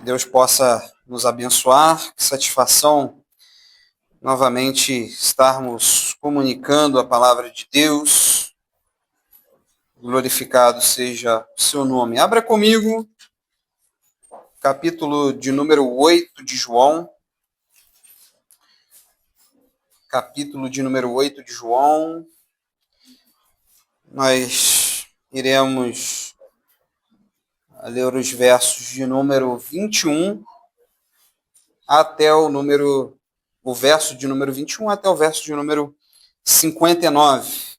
Deus possa nos abençoar. Que satisfação novamente estarmos comunicando a palavra de Deus. Glorificado seja o seu nome. Abra comigo, capítulo de número 8 de João. Capítulo de número 8 de João. Nós iremos ler os versos de número 21 até o verso de número 21 até o verso de número 59.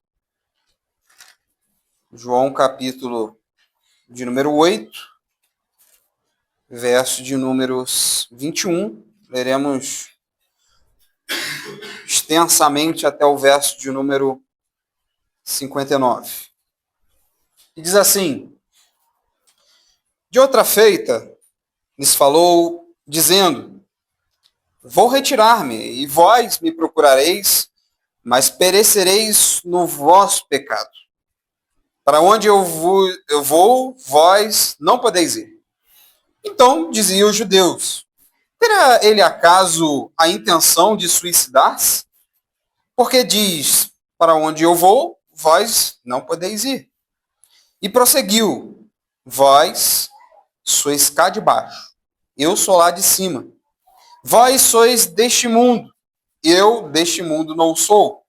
João, capítulo de número 8, verso de números 21. Leremos extensamente até o verso de número 59. E diz assim: De outra feita, lhes falou, dizendo: Vou retirar-me, e vós me procurareis, mas perecereis no vosso pecado. Para onde eu vou, vós não podeis ir. Então diziam os judeus: Terá ele acaso a intenção de suicidar-se? Porque diz: Para onde eu vou, vós não podeis ir. E prosseguiu: Vós sois cá de baixo, eu sou lá de cima. Vós sois deste mundo, eu deste mundo não sou.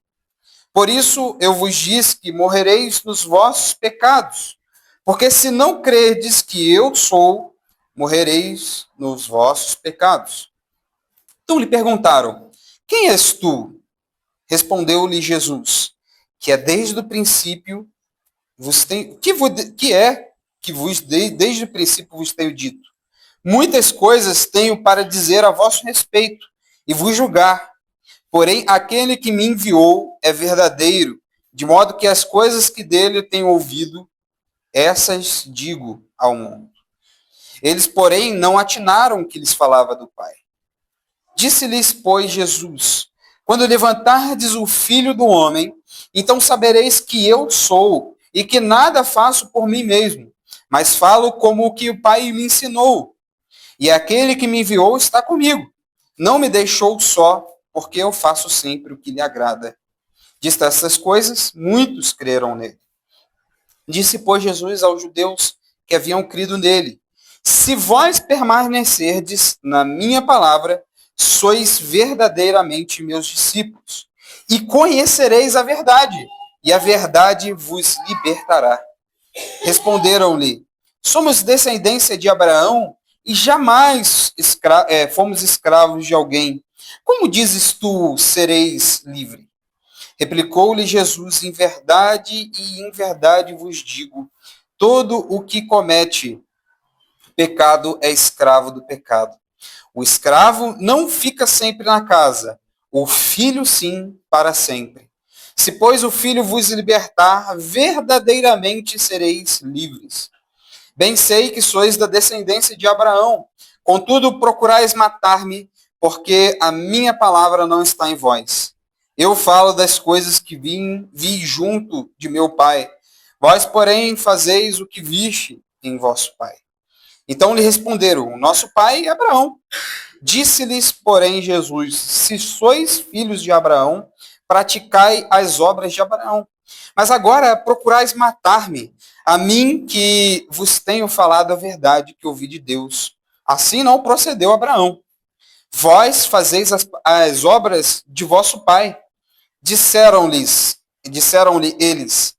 Por isso eu vos disse que morrereis nos vossos pecados, porque se não crerdes que eu sou, morrereis nos vossos pecados. Então lhe perguntaram: Quem és tu? Respondeu-lhe Jesus: Que é desde o princípio vos tenho, desde o princípio vos tenho dito. Muitas coisas tenho para dizer a vosso respeito e vos julgar. Porém, aquele que me enviou é verdadeiro, de modo que as coisas que dele tenho ouvido, essas digo ao mundo. Eles, porém, não atinaram que lhes falava do Pai. Disse-lhes, pois, Jesus: Quando levantardes o Filho do Homem, então sabereis que eu sou, e que nada faço por mim mesmo, mas falo como o que o Pai me ensinou. E aquele que me enviou está comigo. Não me deixou só, porque eu faço sempre o que lhe agrada. Dito essas coisas, muitos creram nele. Disse, pois, Jesus aos judeus que haviam crido nele: Se vós permanecerdes na minha palavra, sois verdadeiramente meus discípulos, e conhecereis a verdade, e a verdade vos libertará. Responderam-lhe: Somos descendência de Abraão e jamais fomos escravos de alguém. Como dizes tu, sereis livre? Replicou-lhe Jesus: Em verdade e em verdade vos digo, todo o que comete pecado é escravo do pecado. O escravo não fica sempre na casa, o filho sim, para sempre. Se, pois, o filho vos libertar, verdadeiramente sereis livres. Bem sei que sois da descendência de Abraão, contudo procurais matar-me, porque a minha palavra não está em vós. Eu falo das coisas que vi junto de meu pai. Vós, porém, fazeis o que viste em vosso pai. Então lhe responderam: Nosso pai é Abraão. Disse-lhes, porém, Jesus: Se sois filhos de Abraão, praticai as obras de Abraão. Mas agora procurais matar-me, a mim que vos tenho falado a verdade que ouvi de Deus. Assim não procedeu Abraão. Vós fazeis as obras de vosso pai. Disseram-lhe eles: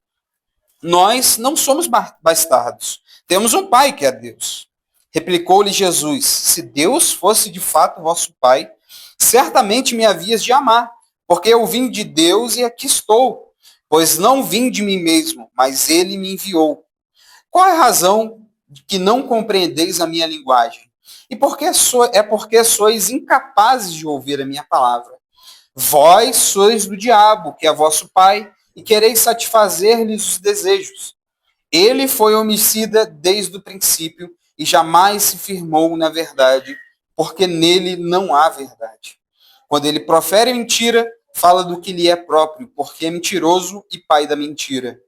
Nós não somos bastardos. Temos um pai que é Deus. Replicou-lhe Jesus: Se Deus fosse de fato vosso pai, certamente me havias de amar, porque eu vim de Deus e aqui estou. Pois não vim de mim mesmo, mas ele me enviou. Qual é a razão de que não compreendeis a minha linguagem? E porque sois incapazes de ouvir a minha palavra. Vós sois do diabo, que é vosso pai, e quereis satisfazer-lhes os desejos. Ele foi homicida desde o princípio e jamais se firmou na verdade, porque nele não há verdade. Quando ele profere mentira, fala do que lhe é próprio, porque é mentiroso e pai da mentira.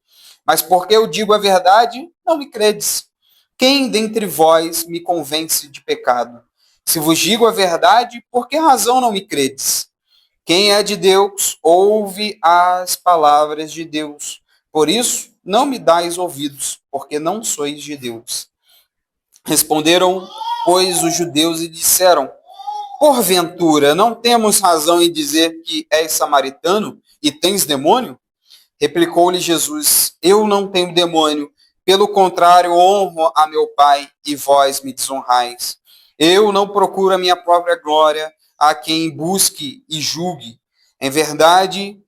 Mas porque eu digo a verdade, não me credes. Quem dentre vós me convence de pecado? Se vos digo a verdade, por que razão não me credes? Quem é de Deus, ouve as palavras de Deus. Por isso, não me dais ouvidos, porque não sois de Deus. Responderam, pois, os judeus e disseram, porventura, não temos razão em dizer que és samaritano e tens demônio? Replicou-lhe Jesus, eu não tenho demônio, pelo contrário, honro a meu Pai e vós me desonrais. Eu não procuro a minha própria glória, a quem busque e julgue. Em verdade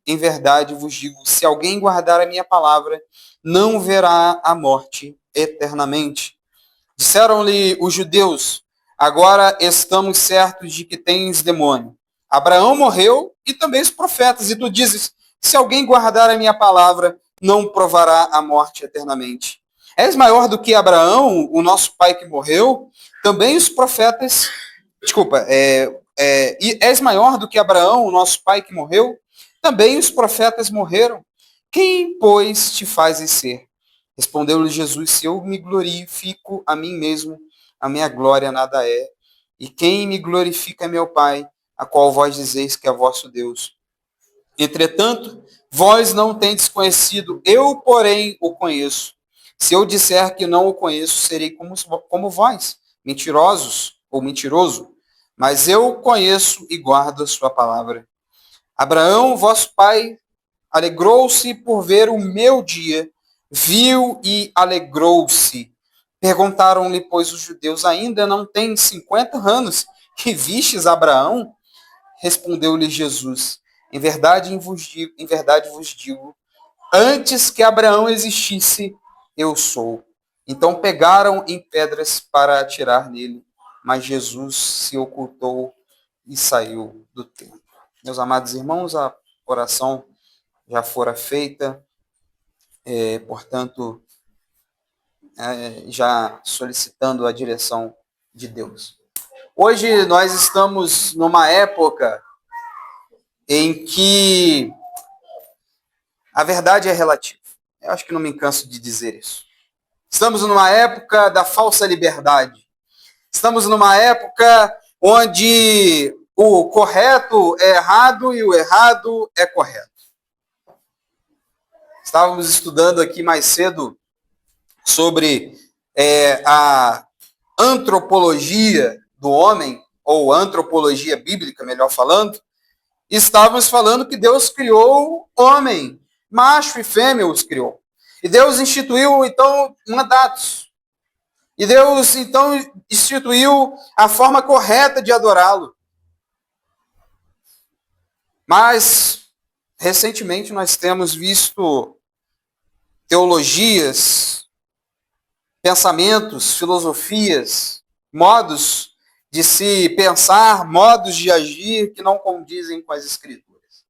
vos digo, se alguém guardar a minha palavra, não verá a morte eternamente. Disseram-lhe os judeus, agora estamos certos de que tens demônio. Abraão morreu e também os profetas, e tu dizes, se alguém guardar a minha palavra, não provará a morte eternamente. És maior do que Abraão, o nosso pai que morreu? Também os profetas... és maior do que Abraão, o nosso pai que morreu? Também os profetas morreram. Quem, pois, te fazes ser? Respondeu-lhe Jesus, se eu me glorifico a mim mesmo, a minha glória nada é. E quem me glorifica é meu Pai, a qual vós dizeis que é vosso Deus. Entretanto, vós não tendes conhecido, eu, porém, o conheço. Se eu disser que não o conheço, serei como vós, mentirosos ou mentiroso. Mas eu conheço e guardo a sua palavra. Abraão, vosso pai, alegrou-se por ver o meu dia, viu e alegrou-se. Perguntaram-lhe, pois, os judeus, ainda não tem 50 anos que vistes Abraão? Respondeu-lhe Jesus, em verdade vos digo, antes que Abraão existisse, eu sou. Então pegaram em pedras para atirar nele, mas Jesus se ocultou e saiu do templo. Meus amados irmãos, a oração já fora feita, portanto, já solicitando a direção de Deus. Hoje nós estamos numa época em que a verdade é relativa. Eu acho que não me canso de dizer isso. Estamos numa época da falsa liberdade. Estamos numa época onde o correto é errado e o errado é correto. Estávamos estudando aqui mais cedo sobre a antropologia do homem, ou antropologia bíblica, melhor falando, e estávamos falando que Deus criou o homem, macho e fêmea os criou. E Deus instituiu, então, mandatos. E Deus, então, instituiu a forma correta de adorá-lo. Mas, recentemente, nós temos visto teologias, pensamentos, filosofias, modos de se pensar, modos de agir que não condizem com as Escrituras.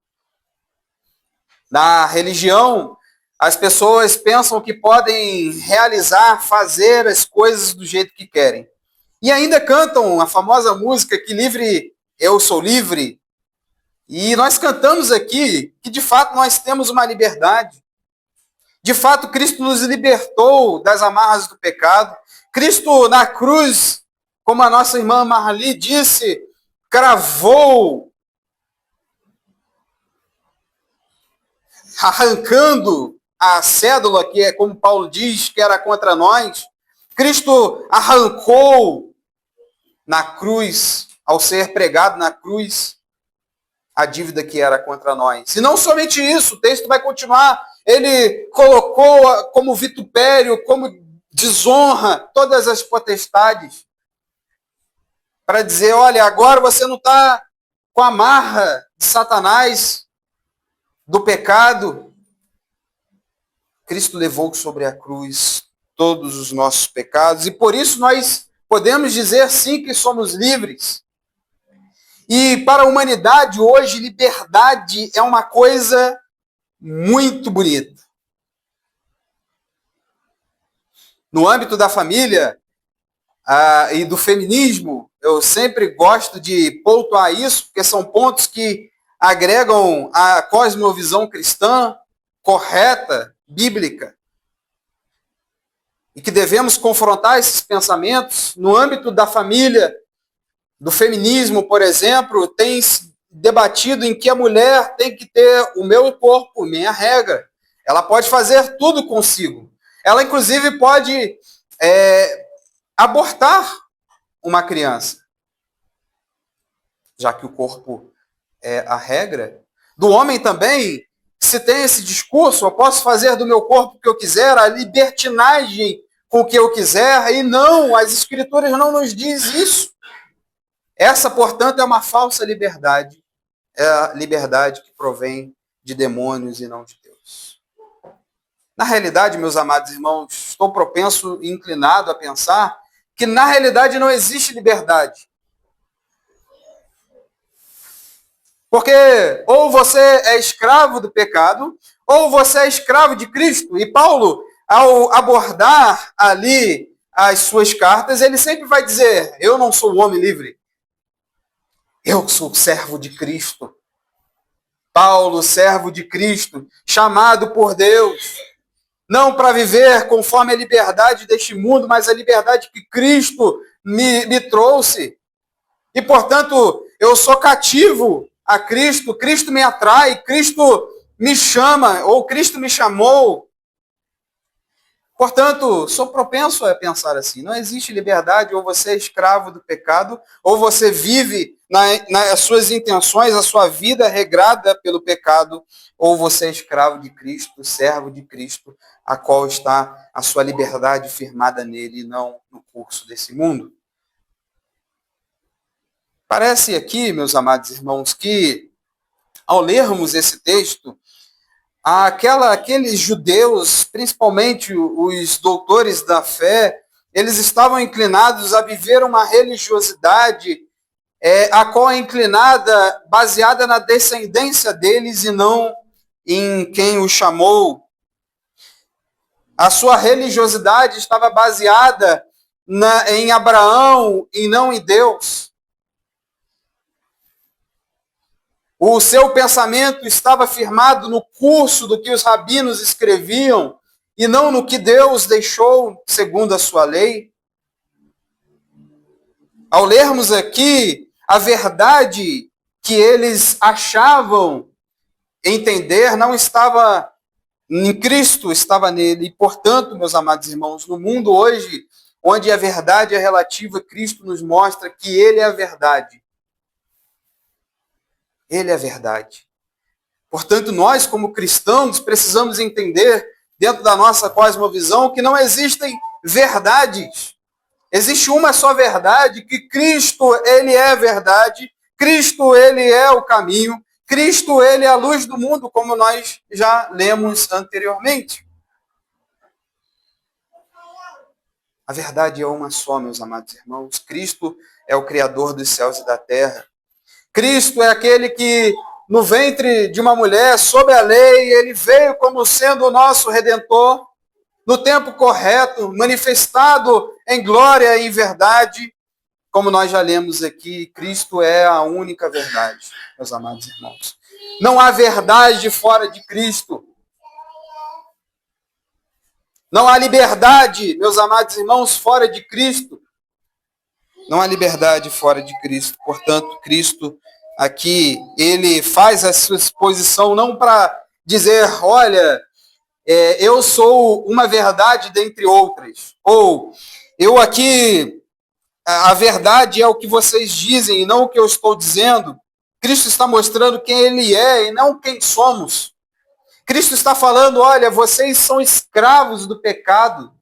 Na religião, as pessoas pensam que podem realizar, fazer as coisas do jeito que querem. E ainda cantam a famosa música que livre, eu sou livre. E nós cantamos aqui que de fato nós temos uma liberdade. De fato, Cristo nos libertou das amarras do pecado. Cristo na cruz, como a nossa irmã Marli disse, cravou, arrancando a cédula, que é como Paulo diz, que era contra nós. Cristo arrancou na cruz, ao ser pregado na cruz, a dívida que era contra nós. E não somente isso, o texto vai continuar. Ele colocou como vitupério, como desonra, todas as potestades. Para dizer, olha, agora você não está com a marra de Satanás, do pecado. Cristo levou sobre a cruz todos os nossos pecados. E por isso nós podemos dizer sim que somos livres. E para a humanidade hoje, liberdade é uma coisa muito bonita. No âmbito da família e do feminismo, eu sempre gosto de pontuar isso, porque são pontos que agregam a cosmovisão cristã correta, bíblica. e que devemos confrontar esses pensamentos no âmbito da família, do feminismo, por exemplo, tem debatido em que a mulher tem que ter o meu corpo, minha regra. Ela pode fazer tudo consigo. Ela, inclusive, pode abortar uma criança, já que o corpo é a regra. Do homem também, se tem esse discurso, eu posso fazer do meu corpo o que eu quiser, a libertinagem com o que eu quiser, e não, as escrituras não nos diz isso. Essa, portanto, é uma falsa liberdade, é a liberdade que provém de demônios e não de Deus. Na realidade, meus amados irmãos, estou propenso e inclinado a pensar que na realidade não existe liberdade. Porque ou você é escravo do pecado, ou você é escravo de Cristo. E Paulo, ao abordar ali as suas cartas, ele sempre vai dizer: eu não sou um homem livre. Eu sou servo de Cristo. Paulo, servo de Cristo, chamado por Deus, não para viver conforme a liberdade deste mundo, mas a liberdade que Cristo me trouxe. E, portanto, eu sou cativo a Cristo, Cristo me atrai, Cristo me chama, ou Cristo me chamou. Portanto, sou propenso a pensar assim. Não existe liberdade, ou você é escravo do pecado, ou você vive nas suas intenções, a sua vida regrada pelo pecado, ou você é escravo de Cristo, servo de Cristo, a qual está a sua liberdade firmada nele, e não no curso desse mundo. Parece aqui, meus amados irmãos, que ao lermos esse texto, aqueles judeus, principalmente os doutores da fé, eles estavam inclinados a viver uma religiosidade a qual é inclinada, baseada na descendência deles e não em quem os chamou. A sua religiosidade estava baseada em Abraão e não em Deus. O seu pensamento estava firmado no curso do que os rabinos escreviam e não no que Deus deixou segundo a sua lei. Ao lermos aqui, a verdade que eles achavam entender não estava em Cristo, estava nele. E, portanto, meus amados irmãos, no mundo hoje, onde a verdade é relativa, Cristo nos mostra que Ele é a verdade. Ele é a verdade. Portanto, nós, como cristãos, precisamos entender, dentro da nossa cosmovisão, que não existem verdades. Existe uma só verdade, que Cristo, Ele é a verdade, Cristo, Ele é o caminho, Cristo, Ele é a luz do mundo, como nós já lemos anteriormente. A verdade é uma só, meus amados irmãos. Cristo é o Criador dos céus e da terra. Cristo é aquele que, no ventre de uma mulher, sob a lei, ele veio como sendo o nosso Redentor, no tempo correto, manifestado em glória e em verdade. Como nós já lemos aqui, Cristo é a única verdade, meus amados irmãos. Não há verdade fora de Cristo. Não há liberdade, meus amados irmãos, fora de Cristo. Não há liberdade fora de Cristo. Portanto, Cristo aqui, ele faz a sua exposição não para dizer, olha, eu sou uma verdade dentre outras. Ou, eu aqui, a verdade é o que vocês dizem e não o que eu estou dizendo. Cristo está mostrando quem ele é e não quem somos. Cristo está falando, olha, vocês são escravos do pecado.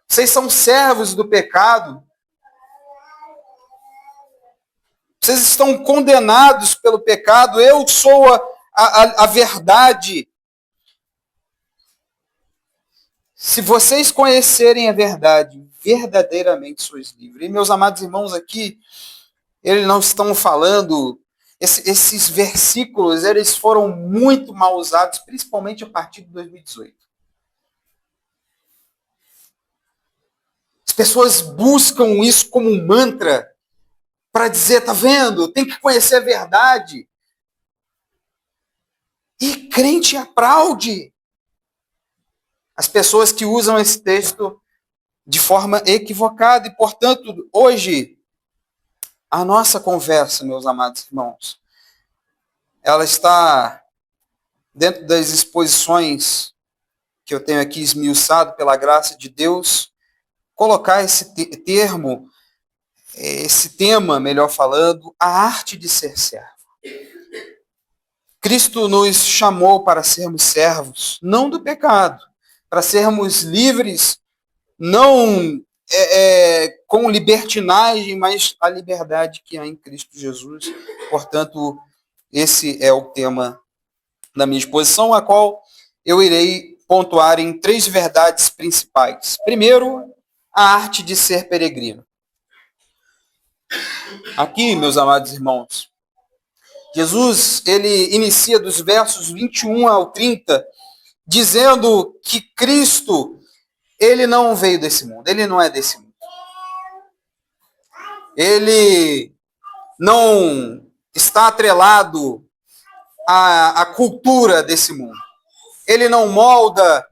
Vocês são servos do pecado. Vocês estão condenados pelo pecado. Eu sou a verdade. Se vocês conhecerem a verdade, verdadeiramente sois livres. E meus amados irmãos aqui, eles não estão falando, esses versículos, eles foram muito mal usados, principalmente a partir de 2018. As pessoas buscam isso como um mantra, para dizer, tá vendo? Tem que conhecer a verdade. E crente aplaude. As pessoas que usam esse texto de forma equivocada. E, portanto, hoje, a nossa conversa, meus amados irmãos, ela está dentro das exposições que eu tenho aqui esmiuçado pela graça de Deus, colocar esse termo, esse tema, melhor falando, a arte de ser servo. Cristo nos chamou para sermos servos, não do pecado, para sermos livres, não com libertinagem, mas a liberdade que há em Cristo Jesus. Portanto, esse é o tema da minha exposição, a qual eu irei pontuar em 3 verdades principais. Primeiro, a arte de ser peregrino. Aqui, meus amados irmãos, Jesus, ele inicia dos versos 21 ao 30, dizendo que Cristo, ele não veio desse mundo, ele não é desse mundo. Ele não está atrelado à cultura desse mundo. Ele não molda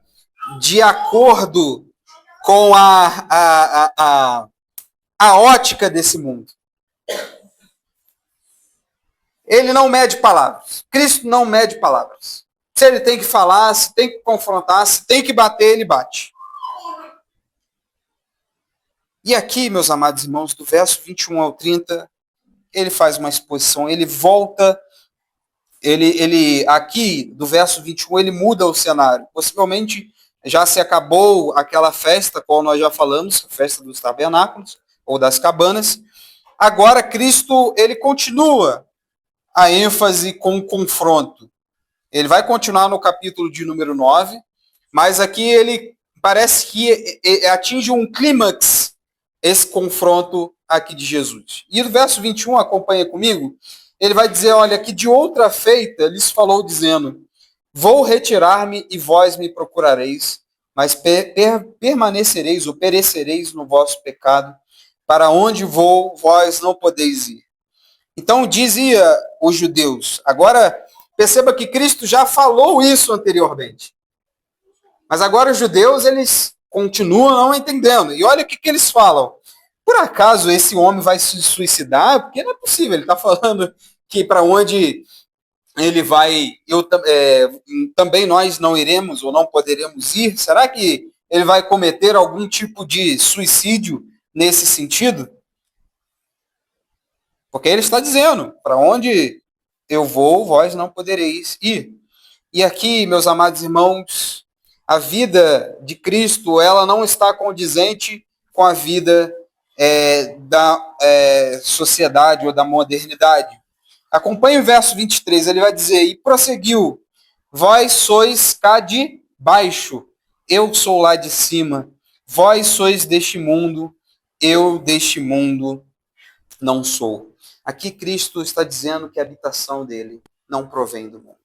de acordo com a ótica desse mundo. Ele não mede palavras. Cristo não mede palavras. Se ele tem que falar, se tem que confrontar, se tem que bater, ele bate. E aqui, meus amados irmãos, do verso 21 ao 30, ele faz uma exposição, ele volta, aqui, do verso 21, ele muda o cenário. Possivelmente já se acabou aquela festa, qual nós já falamos, a festa dos tabernáculos, ou das cabanas. Agora, Cristo, ele continua a ênfase com o confronto. Ele vai continuar no capítulo de número 9, mas aqui ele parece que atinge um clímax, esse confronto aqui de Jesus. E no verso 21, acompanha comigo, ele vai dizer, olha, que de outra feita lhes falou dizendo, vou retirar-me e vós me procurareis, mas permanecereis ou perecereis no vosso pecado, para onde vou, vós não podeis ir. Então dizia os judeus, agora perceba que Cristo já falou isso anteriormente, mas agora os judeus, eles continuam não entendendo. E olha o que eles falam. Por acaso esse homem vai se suicidar? Porque não é possível. Ele está falando que para onde ele vai, também nós não iremos ou não poderemos ir. Será que ele vai cometer algum tipo de suicídio nesse sentido? Porque ele está dizendo, para onde eu vou, vós não podereis ir. E aqui, meus amados irmãos, a vida de Cristo, ela não está condizente com a vida da sociedade ou da modernidade. Acompanhe o verso 23, ele vai dizer, e prosseguiu, vós sois cá de baixo, eu sou lá de cima, vós sois deste mundo, eu deste mundo não sou. Aqui Cristo está dizendo que a habitação dele não provém do mundo.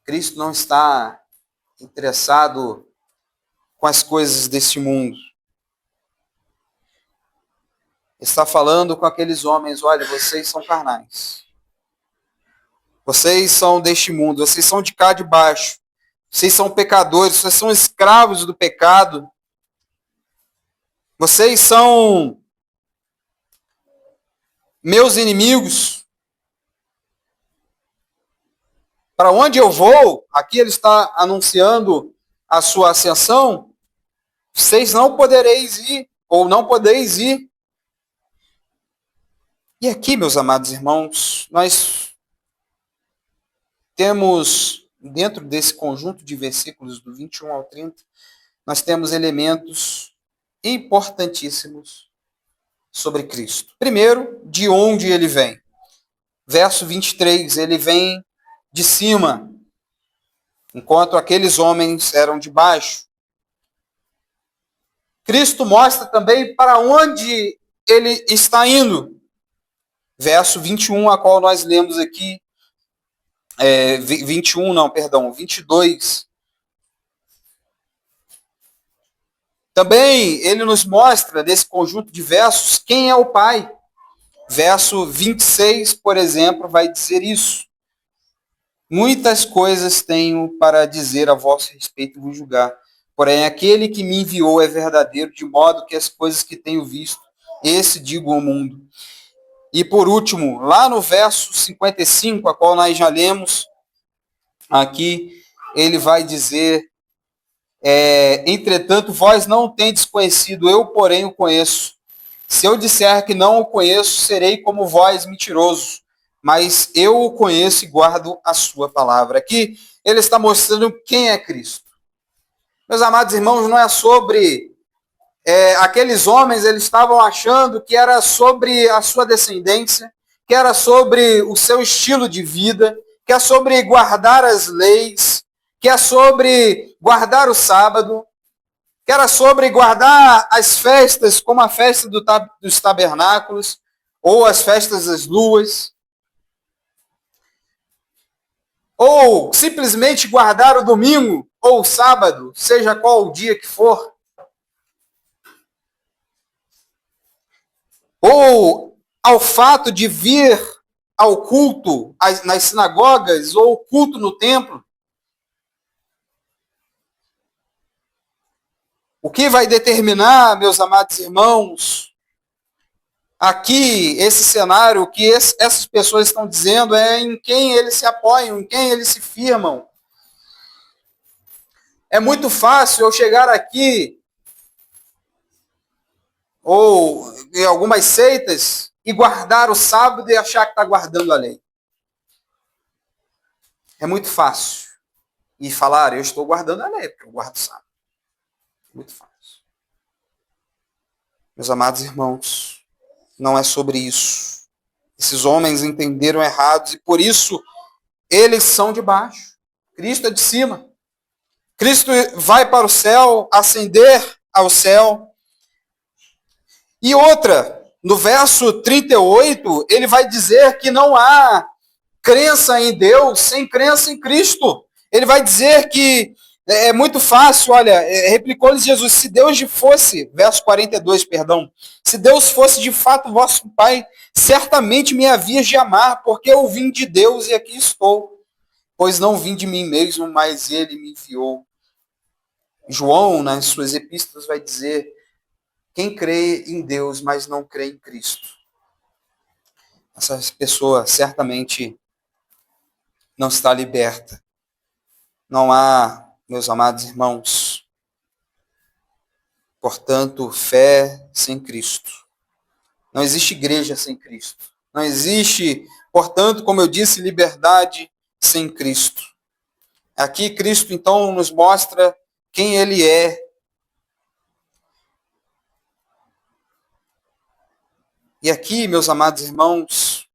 Cristo não está interessado com as coisas deste mundo. Está falando com aqueles homens, olha, vocês são carnais. Vocês são deste mundo, vocês são de cá de baixo. Vocês são pecadores, vocês são escravos do pecado. Vocês são meus inimigos. Para onde eu vou, aqui ele está anunciando a sua ascensão, vocês não podereis ir, ou não podeis ir. E aqui, meus amados irmãos, nós temos, dentro desse conjunto de versículos do 21 ao 30, nós temos elementos importantíssimos sobre Cristo. Primeiro, de onde ele vem. Verso 23, ele vem de cima, enquanto aqueles homens eram de baixo. Cristo mostra também para onde ele está indo. Verso 21, a qual nós lemos aqui, 22. Também ele nos mostra, nesse conjunto de versos, quem é o Pai. Verso 26, por exemplo, vai dizer isso. Muitas coisas tenho para dizer a vosso respeito e vos julgar, Porém, aquele que me enviou é verdadeiro, de modo que as coisas que tenho visto, esse digo ao mundo. E por último, lá no verso 55, a qual nós já lemos, aqui ele vai dizer, entretanto, vós não tendes conhecido, eu, porém, o conheço. Se eu disser que não o conheço, serei como vós, mentiroso. Mas eu o conheço e guardo a sua palavra. Aqui ele está mostrando quem é Cristo. Meus amados irmãos, não é sobre aqueles homens, eles estavam achando que era sobre a sua descendência, que era sobre o seu estilo de vida, que é sobre guardar as leis, que é sobre guardar o sábado, que era sobre guardar as festas, como a festa dos tabernáculos, ou as festas das luas, ou simplesmente guardar o domingo, ou o sábado, seja qual o dia que for, ou ao fato de vir ao culto nas sinagogas, ou culto no templo. O que vai determinar, meus amados irmãos, aqui, esse cenário, o que essas pessoas estão dizendo é em quem eles se apoiam, em quem eles se firmam. É muito fácil eu chegar aqui, ou em algumas seitas, e guardar o sábado e achar que está guardando a lei. É muito fácil. E falar, eu estou guardando a lei, porque eu guardo o sábado. Muito fácil. Meus amados irmãos, não é sobre isso. Esses homens entenderam errados e por isso eles são de baixo. Cristo é de cima. Cristo vai para o céu, ascender ao céu. E outra, no verso 38, ele vai dizer que não há crença em Deus sem crença em Cristo. Ele vai dizer que é muito fácil, olha, replicou-lhes Jesus, se Deus fosse, verso 42, perdão, se Deus fosse de fato vosso Pai, certamente me havias de amar, porque eu vim de Deus e aqui estou, pois não vim de mim mesmo, mas ele me enviou. João, nas suas epístolas, vai dizer, quem crê em Deus, mas não crê em Cristo, essa pessoa certamente não está liberta. Não há, meus amados irmãos, portanto, fé sem Cristo. Não existe igreja sem Cristo. Não existe, portanto, como eu disse, liberdade sem Cristo. Aqui Cristo, então, nos mostra quem Ele é. E aqui, meus amados irmãos,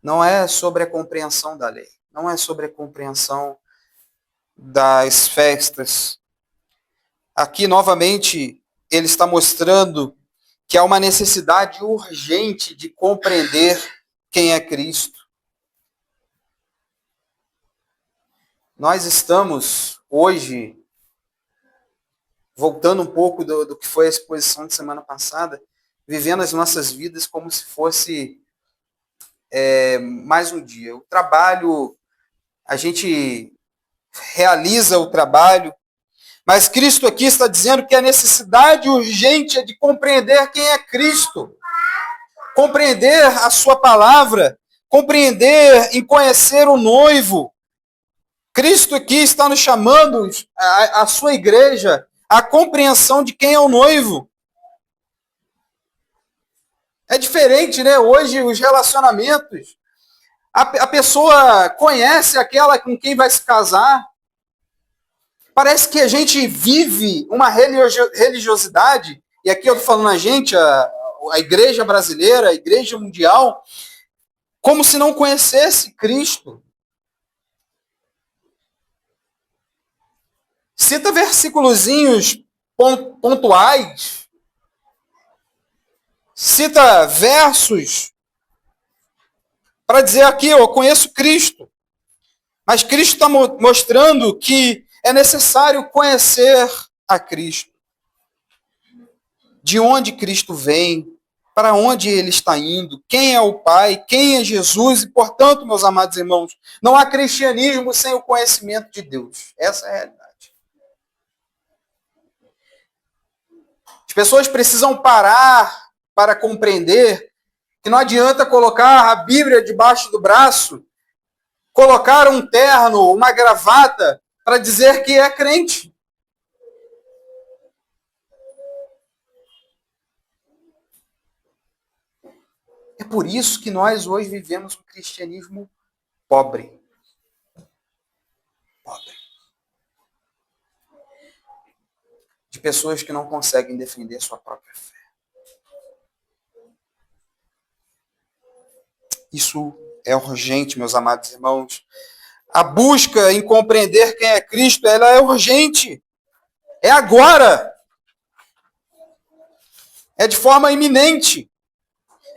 não é sobre a compreensão da lei. Não é sobre a compreensão das festas. Aqui, novamente, ele está mostrando que há uma necessidade urgente de compreender quem é Cristo. Nós estamos, hoje, voltando um pouco do que foi a exposição de semana passada, vivendo as nossas vidas como se fosse mais um dia. O trabalho, a gente realiza o trabalho, mas Cristo aqui está dizendo que a necessidade urgente é de compreender quem é Cristo, compreender a sua palavra, compreender e conhecer o noivo. Cristo aqui está nos chamando, a sua igreja, à compreensão de quem é o noivo. É diferente, né? Hoje, os relacionamentos, a pessoa conhece aquela com quem vai se casar. Parece que a gente vive uma religiosidade, e aqui eu estou falando a gente, a igreja brasileira, a igreja mundial, como se não conhecesse Cristo. Cita versículozinhos pontuais, cita versos para dizer aqui, eu conheço Cristo. Mas Cristo está mostrando que é necessário conhecer a Cristo. De onde Cristo vem, para onde Ele está indo, quem é o Pai, quem é Jesus. E, portanto, meus amados irmãos, não há cristianismo sem o conhecimento de Deus. Essa é a realidade. As pessoas precisam parar para compreender que não adianta colocar a Bíblia debaixo do braço, colocar um terno, uma gravata, para dizer que é crente. É por isso que nós hoje vivemos um cristianismo pobre. Pobre. De pessoas que não conseguem defender sua própria fé. Isso é urgente, meus amados irmãos. A busca em compreender quem é Cristo, ela é urgente. É agora. É de forma iminente.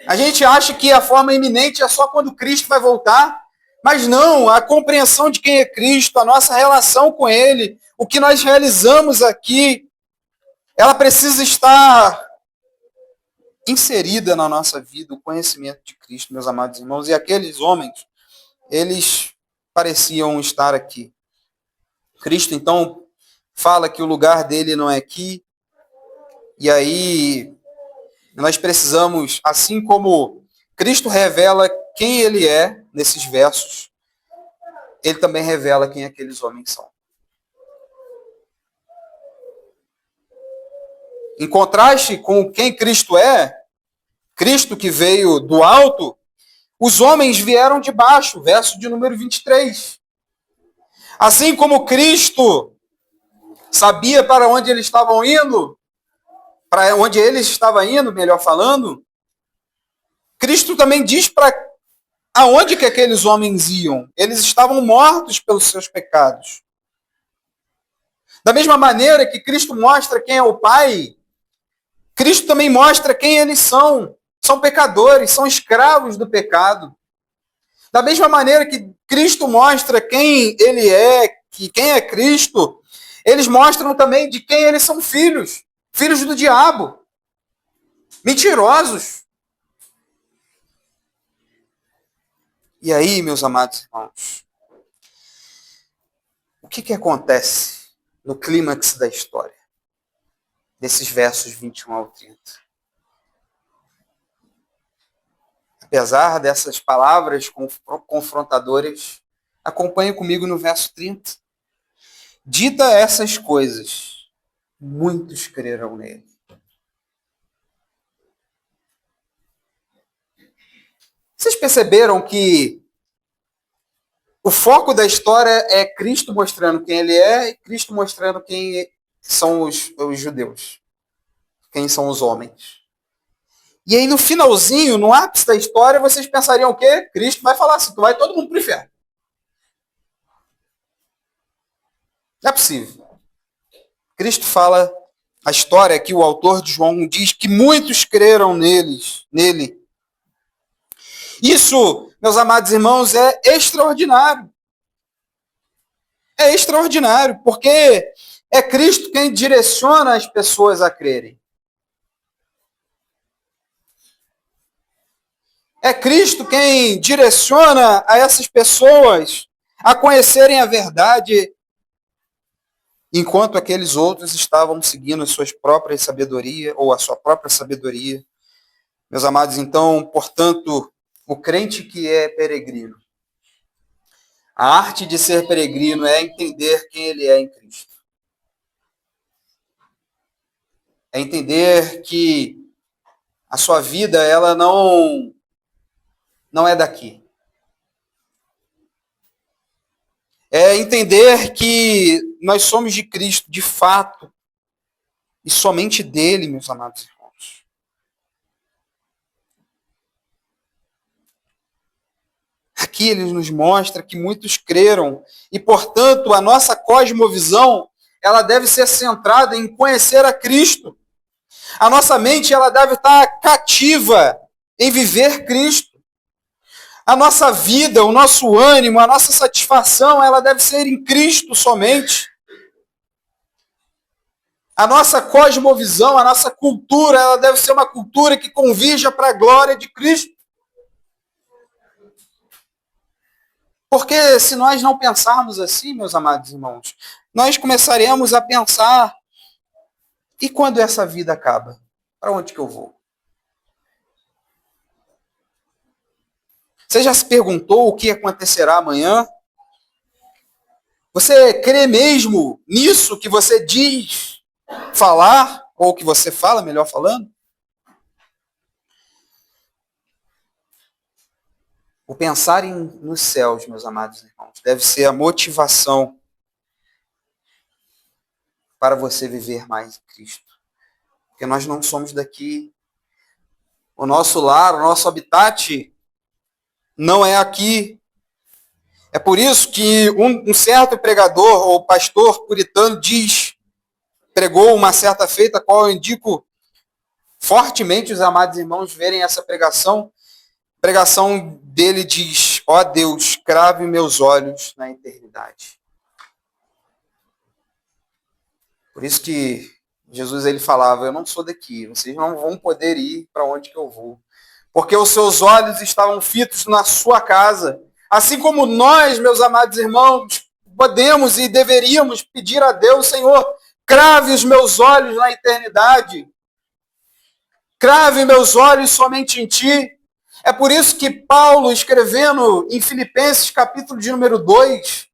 A gente acha que a forma iminente é só quando Cristo vai voltar. Mas não, a compreensão de quem é Cristo, a nossa relação com Ele, o que nós realizamos aqui, ela precisa estar inserida na nossa vida, o conhecimento de Cristo, meus amados irmãos. E aqueles homens, eles pareciam estar aqui. Cristo, então, fala que o lugar dele não é aqui. E aí, nós precisamos, assim como Cristo revela quem ele é nesses versos, ele também revela quem aqueles homens são. Em contraste com quem Cristo é, Cristo que veio do alto, os homens vieram de baixo, verso de número 23. Assim como Cristo sabia para onde eles estavam indo, para onde ele estava indo, melhor falando, Cristo também diz para aonde que aqueles homens iam. Eles estavam mortos pelos seus pecados. Da mesma maneira que Cristo mostra quem é o Pai, Cristo também mostra quem eles são. São pecadores, são escravos do pecado. Da mesma maneira que Cristo mostra quem ele é, que quem é Cristo, eles mostram também de quem eles são filhos. Filhos do diabo. Mentirosos. E aí, meus amados irmãos, o que acontece no clímax da história? Desses versos 21 ao 30. Apesar dessas palavras confrontadoras, acompanhe comigo no verso 30. Dita essas coisas, muitos creram nele. Vocês perceberam que o foco da história é Cristo mostrando quem ele é e Cristo mostrando quem são os judeus, quem são os homens. E aí no finalzinho, no ápice da história, vocês pensariam o quê? Cristo vai falar assim, tu vai todo mundo pro inferno. Não é possível. Cristo fala, a história que o autor de João diz que muitos creram nele. Isso, meus amados irmãos, é extraordinário. É extraordinário, porque é Cristo quem direciona as pessoas a crerem. É Cristo quem direciona a essas pessoas a conhecerem a verdade, enquanto aqueles outros estavam seguindo as suas próprias sabedoria ou a sua própria sabedoria. Meus amados, então, portanto, o crente que é peregrino, a arte de ser peregrino é entender quem ele é em Cristo. É entender que a sua vida, ela não é daqui. É entender que nós somos de Cristo, de fato, e somente dele, meus amados irmãos. Aqui ele nos mostra que muitos creram e, portanto, a nossa cosmovisão, ela deve ser centrada em conhecer a Cristo. A nossa mente, ela deve estar cativa em viver Cristo. A nossa vida, o nosso ânimo, a nossa satisfação, ela deve ser em Cristo somente. A nossa cosmovisão, a nossa cultura, ela deve ser uma cultura que convija para a glória de Cristo. Porque se nós não pensarmos assim, meus amados irmãos, nós começaremos a pensar E quando essa vida acaba? Para onde que eu vou? Você já se perguntou o que acontecerá amanhã? Você crê mesmo nisso que você diz falar, ou que você fala, melhor falando? O pensar nos céus, meus amados irmãos, deve ser a motivação para você viver mais em Cristo. Porque nós não somos daqui. O nosso lar, o nosso habitat não é aqui. É por isso que um certo pregador ou pastor puritano pregou uma certa feita, a qual eu indico fortemente os amados irmãos verem essa pregação. A pregação dele diz: ó Deus, crave meus olhos na eternidade. Por isso que Jesus ele falava: eu não sou daqui, vocês não vão poder ir para onde que eu vou. Porque os seus olhos estavam fitos na sua casa. Assim como nós, meus amados irmãos, podemos e deveríamos pedir a Deus: Senhor, crave os meus olhos na eternidade. Crave meus olhos somente em Ti. É por isso que Paulo, escrevendo em Filipenses, capítulo de número 2,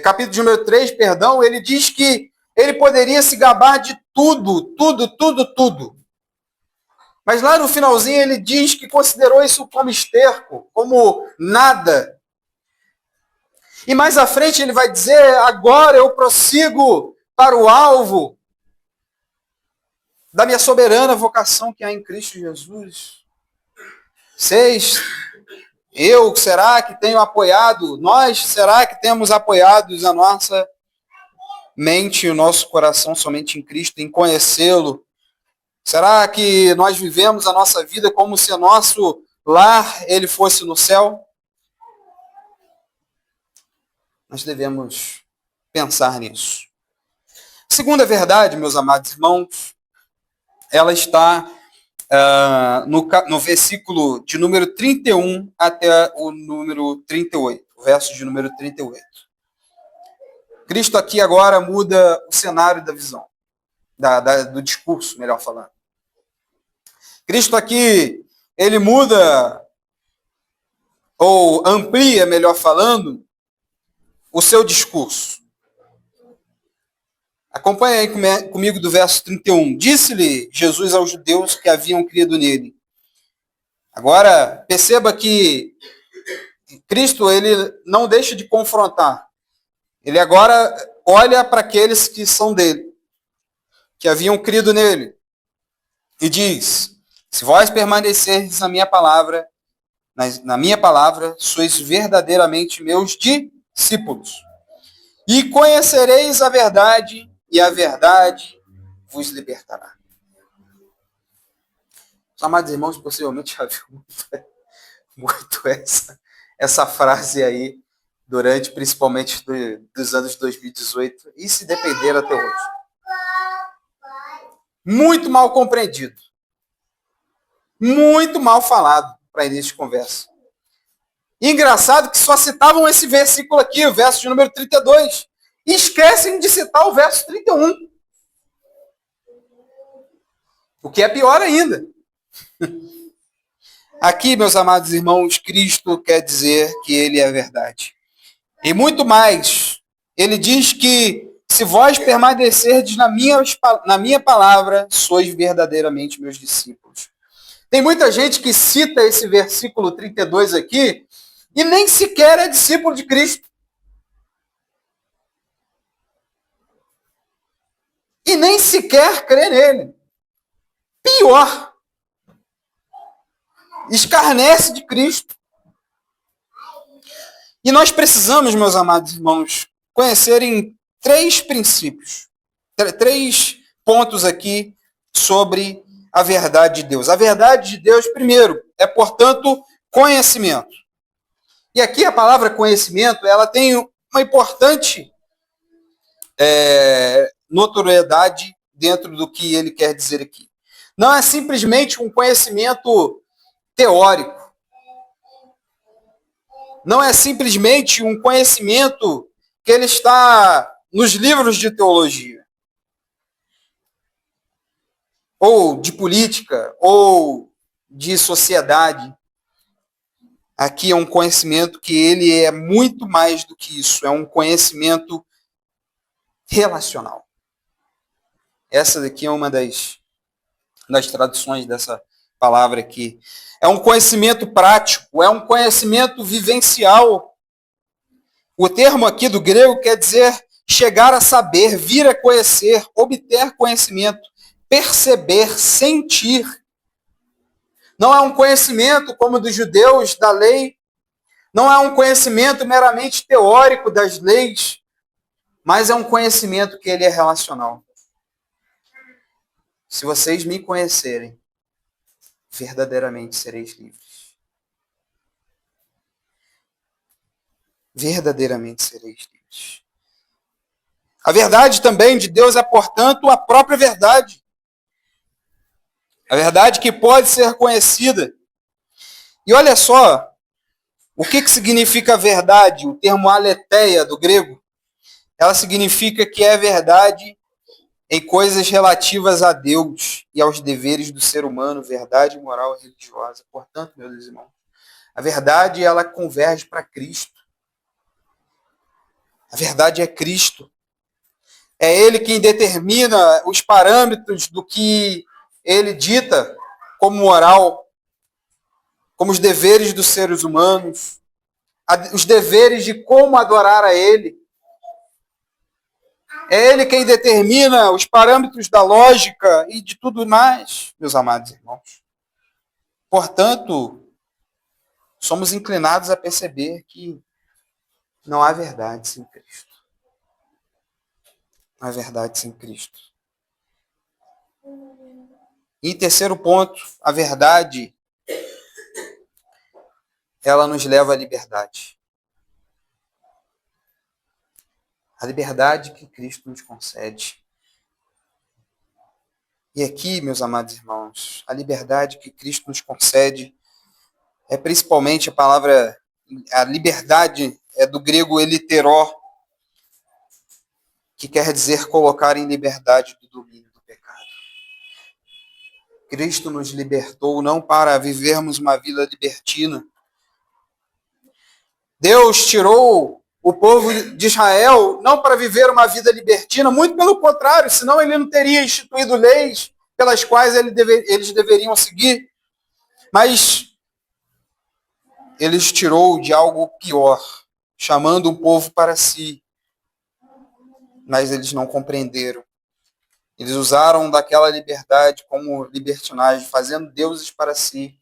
capítulo de número 3, perdão, ele diz que ele poderia se gabar de tudo. Mas lá no finalzinho ele diz que considerou isso como esterco, como nada. E mais à frente ele vai dizer: agora eu prossigo para o alvo da minha soberana vocação que há em Cristo Jesus. Será que tenho apoiado? Nós, será que temos apoiados a nossa mente e o nosso coração somente em Cristo, em conhecê-lo? Será que nós vivemos a nossa vida como se o nosso lar ele fosse no céu? Nós devemos pensar nisso. Segunda verdade, meus amados irmãos, ela está no versículo de número 31 até o número 38, o verso de número 38. Cristo aqui agora muda o cenário da visão, do discurso, melhor falando. Cristo aqui, ele muda, ou amplia, melhor falando, o seu discurso. Acompanhe aí comigo do verso 31. Disse-lhe Jesus aos judeus que haviam crido nele. Agora, perceba que Cristo, ele não deixa de confrontar. Ele agora olha para aqueles que são dele, que haviam crido nele, e diz: se vós permanecerdes na minha palavra, sois verdadeiramente meus discípulos. E conhecereis a verdade, e a verdade vos libertará. Os amados irmãos possivelmente já viram muito essa frase aí, durante principalmente dos anos 2018, e se depender até hoje. Muito mal compreendido. Muito mal falado para início de conversa. Engraçado que só citavam esse versículo aqui, o verso de número 32. E esquecem de citar o verso 31. O que é pior ainda. Aqui, meus amados irmãos, Cristo quer dizer que ele é a verdade. E muito mais, ele diz que se vós permanecerdes na minha palavra, sois verdadeiramente meus discípulos. Tem muita gente que cita esse versículo 32 aqui e nem sequer é discípulo de Cristo. E nem sequer crê nele. Pior, escarnece de Cristo. E nós precisamos, meus amados irmãos, conhecerem 3 princípios, 3 pontos aqui sobre a verdade de Deus. A verdade de Deus, primeiro, é, portanto, conhecimento. E aqui a palavra conhecimento, ela tem uma importante notoriedade dentro do que ele quer dizer aqui. Não é simplesmente um conhecimento teórico. Não é simplesmente um conhecimento que ele está nos livros de teologia. ou de política, ou de sociedade. Aqui é um conhecimento que ele é muito mais do que isso, é um conhecimento relacional. Essa daqui é uma das traduções dessa palavra aqui. É um conhecimento prático, é um conhecimento vivencial. O termo aqui do grego quer dizer chegar a saber, vir a conhecer, obter conhecimento, perceber, sentir. Não é um conhecimento como dos judeus da lei, não é um conhecimento meramente teórico das leis, mas é um conhecimento que ele é relacional. Se vocês me conhecerem, verdadeiramente sereis livres. Verdadeiramente sereis livres. A verdade também de Deus é, portanto, a própria verdade. A verdade que pode ser conhecida. E olha só, o que significa verdade? O termo aletheia do grego, ela significa que é verdade em coisas relativas a Deus e aos deveres do ser humano, verdade moral e religiosa. Portanto, meus irmãos, a verdade ela converge para Cristo. A verdade é Cristo. É Ele quem determina os parâmetros do que Ele dita como moral, como os deveres dos seres humanos, os deveres de como adorar a Ele. É Ele quem determina os parâmetros da lógica e de tudo mais, meus amados irmãos. Portanto, somos inclinados a perceber que não há verdade sem Cristo. Não há verdade sem Cristo. E em terceiro ponto, a verdade, ela nos leva à liberdade. A liberdade que Cristo nos concede. E aqui, meus amados irmãos, a liberdade que Cristo nos concede é principalmente a liberdade é do grego eliteró, que quer dizer colocar em liberdade do domínio do pecado. Cristo nos libertou não para vivermos uma vida libertina. Deus tirou o povo de Israel não para viver uma vida libertina, muito pelo contrário, senão ele não teria instituído leis pelas quais eles deveriam seguir. Mas ele os tirou de algo pior, chamando um povo para si. Mas eles não compreenderam. Eles usaram daquela liberdade como libertinagem, fazendo deuses para si.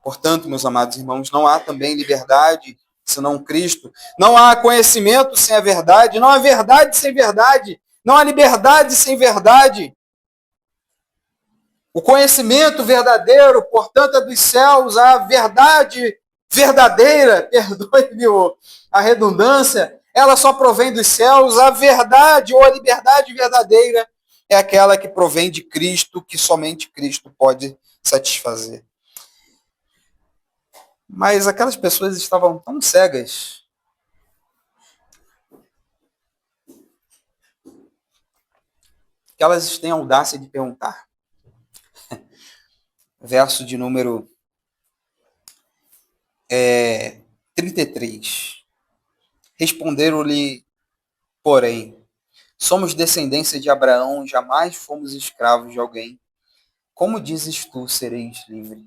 Portanto, meus amados irmãos, não há também liberdade senão Cristo. Não há conhecimento sem a verdade. Não há verdade sem verdade. Não há liberdade sem verdade. O conhecimento verdadeiro, portanto, é dos céus. A verdade verdadeira, perdoe-me a redundância, ela só provém dos céus. A verdade ou a liberdade verdadeira é aquela que provém de Cristo, que somente Cristo pode satisfazer. Mas aquelas pessoas estavam tão cegas que elas têm a audácia de perguntar. Verso de número 33. Responderam-lhe, porém, somos descendência de Abraão, jamais fomos escravos de alguém. Como dizes tu, sereis livre?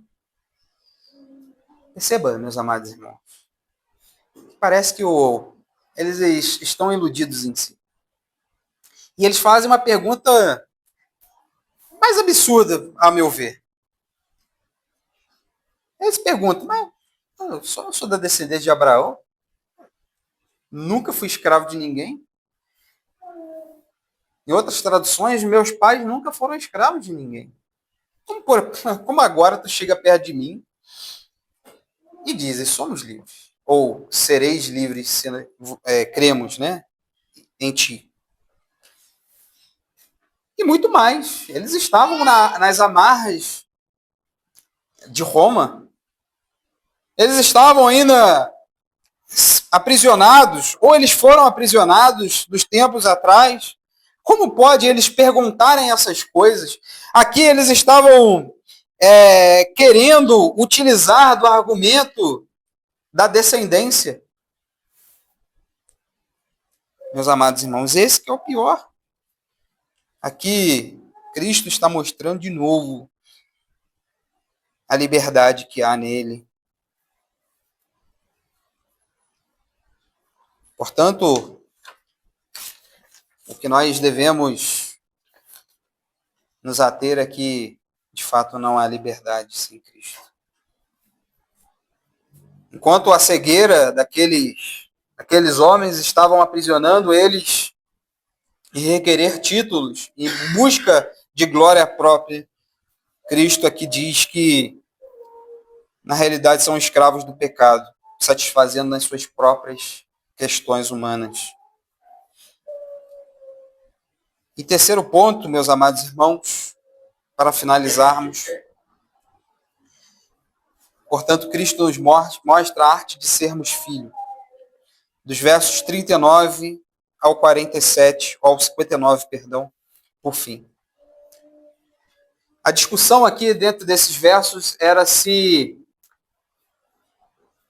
Perceba, meus amados irmãos. Parece que eles estão iludidos em si. E eles fazem uma pergunta mais absurda, a meu ver. Eles perguntam, mas eu sou da descendência de Abraão? Nunca fui escravo de ninguém? Em outras traduções, meus pais nunca foram escravos de ninguém. Como agora tu chega perto de mim e dizes, somos livres? Ou sereis livres, se cremos, né, em ti. E muito mais. Eles estavam nas amarras de Roma. Eles estavam ainda aprisionados, ou eles foram aprisionados dos tempos atrás, Como pode eles perguntarem essas coisas? Aqui eles estavam querendo utilizar do argumento da descendência. Meus amados irmãos, esse que é o pior. Aqui, Cristo está mostrando de novo a liberdade que há nele. Portanto, o que nós devemos nos ater é que, de fato, não há liberdade sem Cristo. Enquanto a cegueira daqueles homens estavam aprisionando eles e requerer títulos em busca de glória própria, Cristo aqui diz que, na realidade, são escravos do pecado, satisfazendo nas suas próprias questões humanas. E terceiro ponto, meus amados irmãos, para finalizarmos. Portanto, Cristo nos mostra a arte de sermos filhos. Dos versos 39 ao 47, ao 59, perdão, por fim. A discussão aqui dentro desses versos era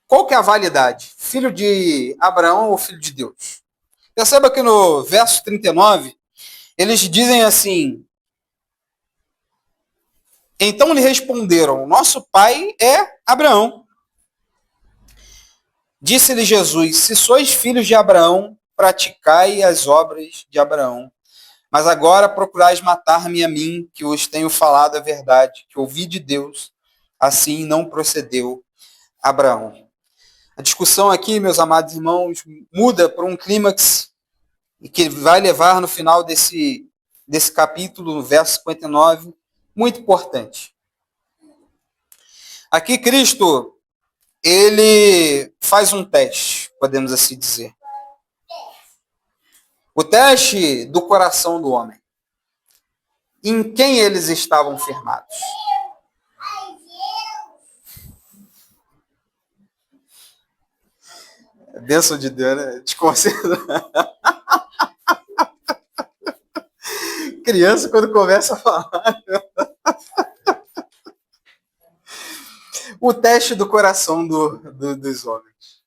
qual que é a validade? Filho de Abraão ou filho de Deus? Perceba que no verso 39, eles dizem assim: então lhe responderam, nosso pai é Abraão. Disse-lhe Jesus, se sois filhos de Abraão, praticai as obras de Abraão. Mas agora procurais matar-me a mim, que vos tenho falado a verdade, que ouvi de Deus, assim não procedeu Abraão. A discussão aqui, meus amados irmãos, muda para um clímax que vai levar no final desse capítulo, no verso 59, muito importante. Aqui Cristo, ele faz um teste, podemos assim dizer. O teste do coração do homem. Em quem eles estavam firmados? A bênção de Deus, né? Te concedo. Criança, quando começa a falar. O teste do coração dos homens.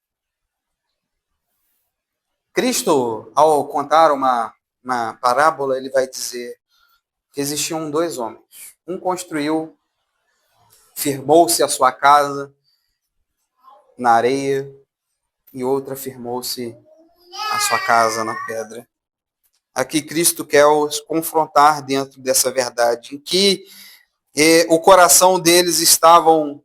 Cristo, ao contar uma parábola, ele vai dizer que existiam dois homens. Um construiu, firmou-se a sua casa na areia, e outra firmou-se a sua casa na pedra. Aqui Cristo quer os confrontar dentro dessa verdade, em que o coração deles estavam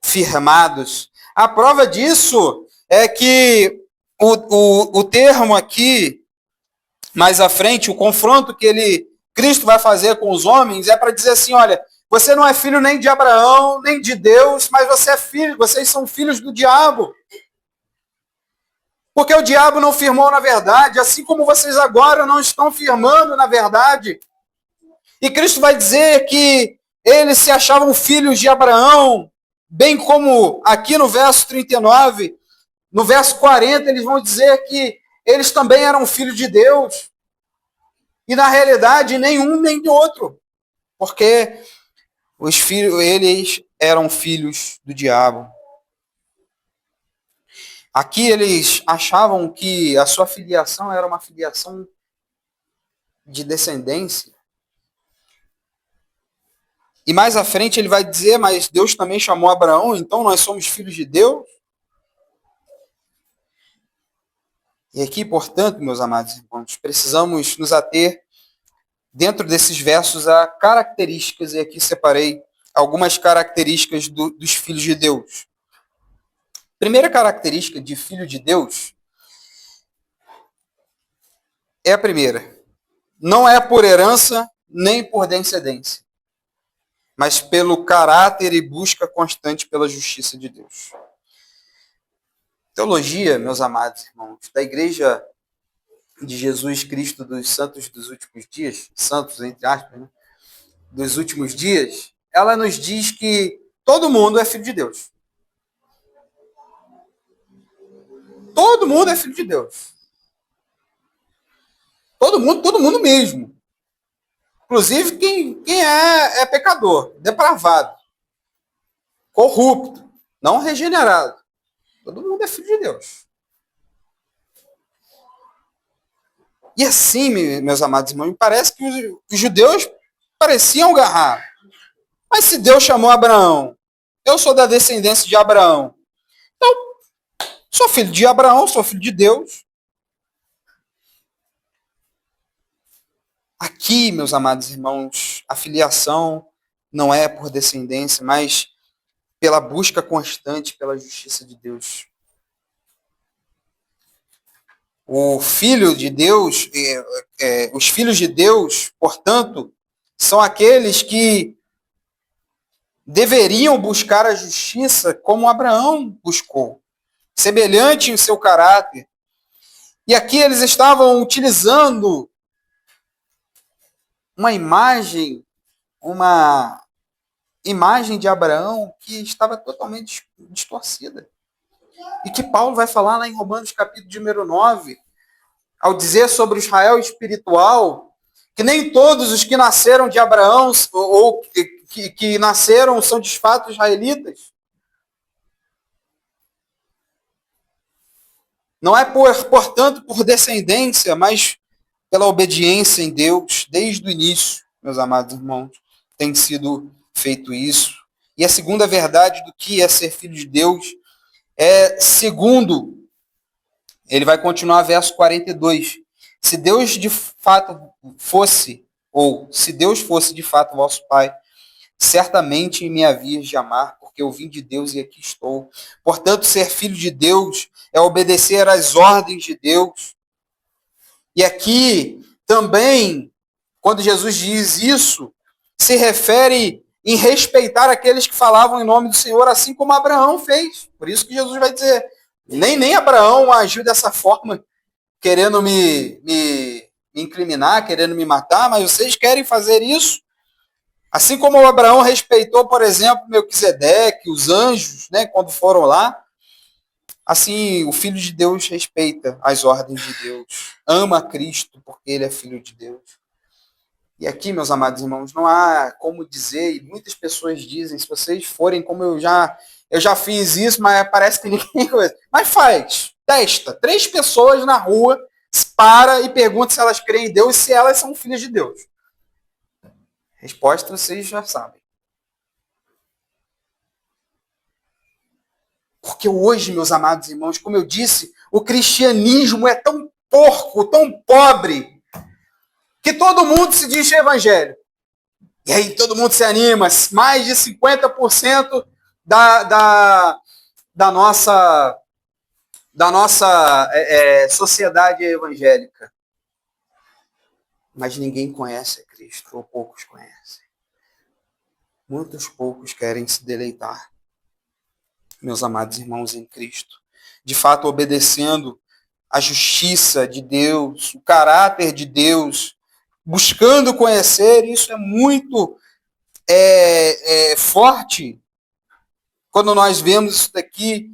firmados. A prova disso é que o termo aqui, mais à frente, o confronto que Cristo vai fazer com os homens é para dizer assim, olha, você não é filho nem de Abraão, nem de Deus, mas vocês são filhos do diabo. Porque o diabo não firmou na verdade, assim como vocês agora não estão firmando na verdade. E Cristo vai dizer que eles se achavam filhos de Abraão, bem como aqui no verso 39, no verso 40, eles vão dizer que eles também eram filhos de Deus. E na realidade, nenhum nem do outro. Porque eles eram filhos do diabo. Aqui eles achavam que a sua filiação era uma filiação de descendência. E mais à frente ele vai dizer, mas Deus também chamou Abraão, então nós somos filhos de Deus. E aqui, portanto, meus amados irmãos, precisamos nos ater dentro desses versos a características, e aqui separei algumas características dos filhos de Deus. Primeira característica de filho de Deus é a primeira. Não é por herança nem por descendência, mas pelo caráter e busca constante pela justiça de Deus. Teologia, meus amados irmãos, da Igreja de Jesus Cristo dos Santos dos Últimos Dias, santos entre aspas, né? Dos últimos dias, ela nos diz que todo mundo é filho de Deus. Todo mundo é filho de Deus. Todo mundo mesmo. Inclusive quem é pecador, depravado, corrupto, não regenerado. Todo mundo é filho de Deus. E assim, meus amados irmãos, me parece que os judeus pareciam agarrar. Mas se Deus chamou Abraão, eu sou da descendência de Abraão. Então, sou filho de Abraão, sou filho de Deus. Aqui, meus amados irmãos, a filiação não é por descendência, mas pela busca constante pela justiça de Deus. O filho de Deus, os filhos de Deus, portanto, são aqueles que deveriam buscar a justiça como Abraão buscou, semelhante em seu caráter. E aqui eles estavam utilizando uma imagem de Abraão que estava totalmente distorcida. E que Paulo vai falar lá em Romanos capítulo de número 9, ao dizer sobre o Israel espiritual, que nem todos os que nasceram de Abraão ou que nasceram são de fato israelitas. Não é, portanto, por descendência, mas pela obediência em Deus, desde o início, meus amados irmãos, tem sido feito isso. E a segunda verdade do que é ser filho de Deus é segundo, ele vai continuar verso 42. Se Deus de fato fosse, ou se Deus fosse de fato vosso Pai, certamente me havias de amar, porque eu vim de Deus e aqui estou. Portanto, ser filho de Deus é obedecer às ordens de Deus. E aqui também, quando Jesus diz isso, se refere em respeitar aqueles que falavam em nome do Senhor, assim como Abraão fez. Por isso que Jesus vai dizer, nem Abraão agiu dessa forma, querendo me incriminar, querendo me matar, mas vocês querem fazer isso. Assim como Abraão respeitou, por exemplo, Melquisedeque, os anjos, né, quando foram lá, assim o Filho de Deus respeita as ordens de Deus, ama Cristo porque ele é Filho de Deus. E aqui, meus amados irmãos, não há como dizer, e muitas pessoas dizem, se vocês forem como eu já fiz isso, mas parece que ninguém conhece. Mas faz, testa, 3 pessoas na rua, para e pergunta se elas creem em Deus e se elas são filhas de Deus. Resposta vocês já sabem. Porque hoje, meus amados irmãos, como eu disse, o cristianismo é tão porco, tão pobre, que todo mundo se diz evangélico. E aí todo mundo se anima. Mais de 50% da nossa sociedade é evangélica. Mas ninguém conhece a Cristo, ou poucos conhecem. Muitos poucos querem se deleitar, meus amados irmãos em Cristo. De fato, obedecendo a justiça de Deus, o caráter de Deus, buscando conhecer, isso é muito forte quando nós vemos isso daqui,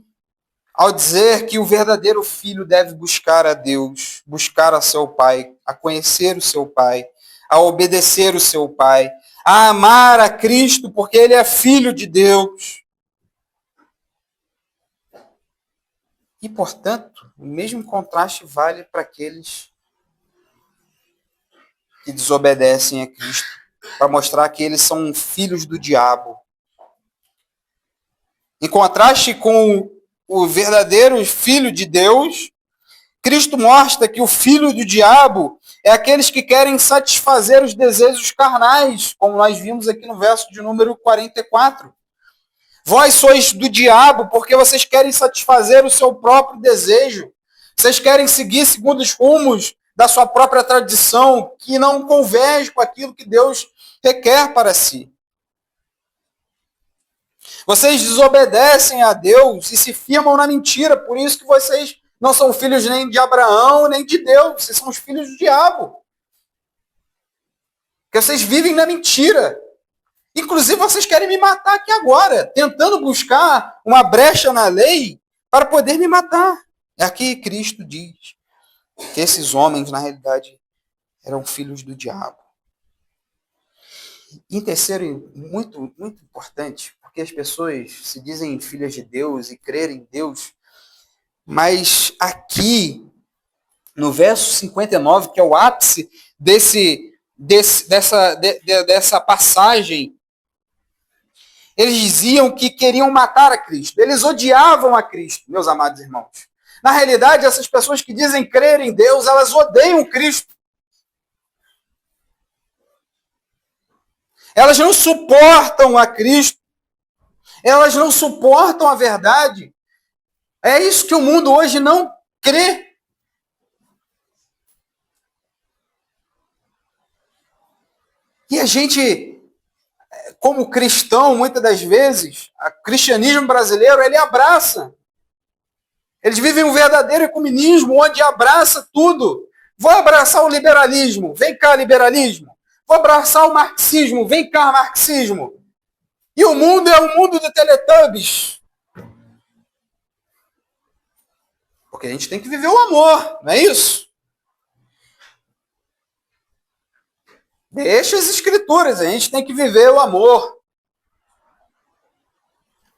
ao dizer que o verdadeiro filho deve buscar a Deus, buscar a seu Pai, a conhecer o seu Pai, a obedecer o seu Pai, a amar a Cristo, porque ele é filho de Deus. E, portanto, o mesmo contraste vale para aqueles que desobedecem a Cristo, para mostrar que eles são filhos do diabo. Em contraste com o verdadeiro filho de Deus, Cristo mostra que o filho do diabo é aqueles que querem satisfazer os desejos carnais, como nós vimos aqui no verso de número 44. Vós sois do diabo porque vocês querem satisfazer o seu próprio desejo. Vocês querem seguir segundo os rumos da sua própria tradição, que não converge com aquilo que Deus requer para si. Vocês desobedecem a Deus e se firmam na mentira. Por isso que vocês não são filhos nem de Abraão, nem de Deus. Vocês são os filhos do diabo. Porque vocês vivem na mentira. Inclusive, vocês querem me matar aqui agora, tentando buscar uma brecha na lei para poder me matar. É aqui que Cristo diz que esses homens, na realidade, eram filhos do diabo. E em terceiro, muito, muito importante, porque as pessoas se dizem filhas de Deus e crerem em Deus, mas aqui, no verso 59, que é o ápice dessa passagem, eles diziam que queriam matar a Cristo. Eles odiavam a Cristo, meus amados irmãos. Na realidade, essas pessoas que dizem crer em Deus, elas odeiam Cristo. Elas não suportam a Cristo. Elas não suportam a verdade. É isso que o mundo hoje não crê. E a gente, como cristão, muitas das vezes, o cristianismo brasileiro, ele abraça. Eles vivem um verdadeiro ecumenismo, onde abraça tudo. Vou abraçar o liberalismo, vem cá, liberalismo. Vou abraçar o marxismo, vem cá, marxismo. E o mundo é o mundo do Teletubbies. Porque a gente tem que viver o amor, não é isso? Deixa as escrituras, a gente tem que viver o amor.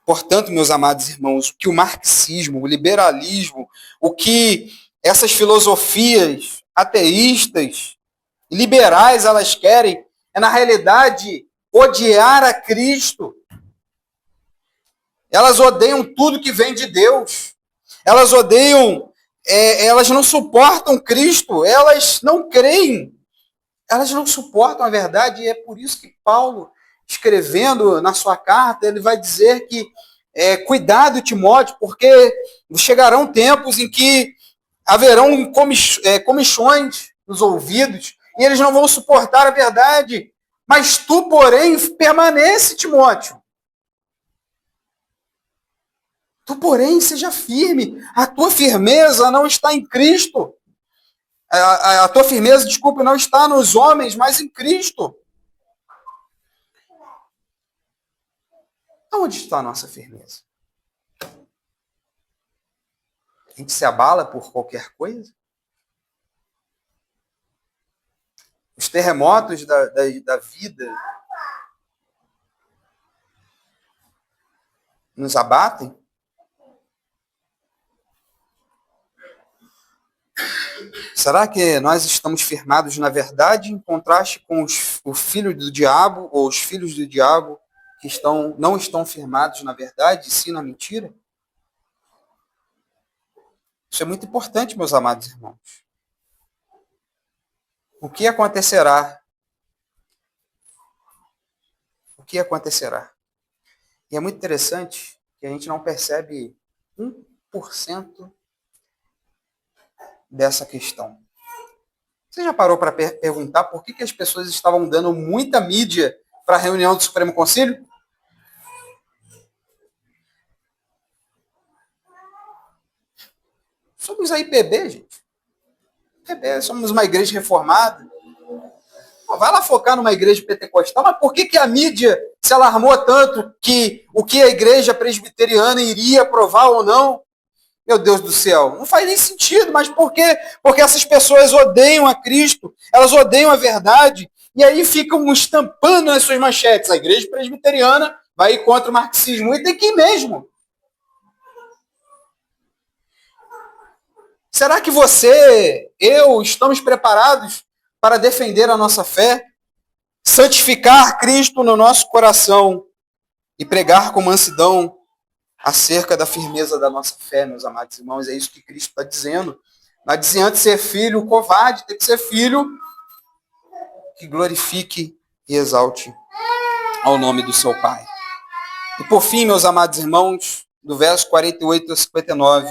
Portanto, meus amados irmãos, o que o marxismo, o liberalismo, o que essas filosofias ateístas, liberais, elas querem, é na realidade odiar a Cristo. Elas odeiam tudo que vem de Deus. Elas odeiam, elas não suportam Cristo, elas não creem. Elas não suportam a verdade, e é por isso que Paulo, escrevendo na sua carta, ele vai dizer que cuidado, Timóteo, porque chegarão tempos em que haverão comichões nos ouvidos, e eles não vão suportar a verdade. Mas tu, porém, permanece, Timóteo. Tu, porém, seja firme. A tua firmeza não está em Cristo. A tua firmeza, desculpa, não está nos homens, mas em Cristo. Onde está a nossa firmeza? A gente se abala por qualquer coisa? Os terremotos da vida nos abatem? Será que nós estamos firmados na verdade em contraste com o filho do diabo ou os filhos do diabo que não estão firmados na verdade e sim na mentira? Isso é muito importante, meus amados irmãos. O que acontecerá? O que acontecerá? E é muito interessante que a gente não percebe 1% dessa questão. Você já parou para perguntar por que as pessoas estavam dando muita mídia para a reunião do Supremo Conselho? Somos a IPB, gente. IPB, somos uma igreja reformada. Vai lá focar numa igreja pentecostal, mas por que a mídia se alarmou tanto que o que a igreja presbiteriana iria aprovar ou não? Meu Deus do céu, não faz nem sentido, mas por quê? Porque essas pessoas odeiam a Cristo, elas odeiam a verdade, e aí ficam estampando nas suas manchetes. A igreja presbiteriana vai ir contra o marxismo, e tem que ir mesmo. Será que você, eu, estamos preparados para defender a nossa fé, santificar Cristo no nosso coração e pregar com mansidão acerca da firmeza da nossa fé, meus amados irmãos? É isso que Cristo está dizendo. Não adianta ser filho covarde, tem que ser filho que glorifique e exalte ao nome do seu Pai. E por fim, meus amados irmãos, do verso 48 a 59,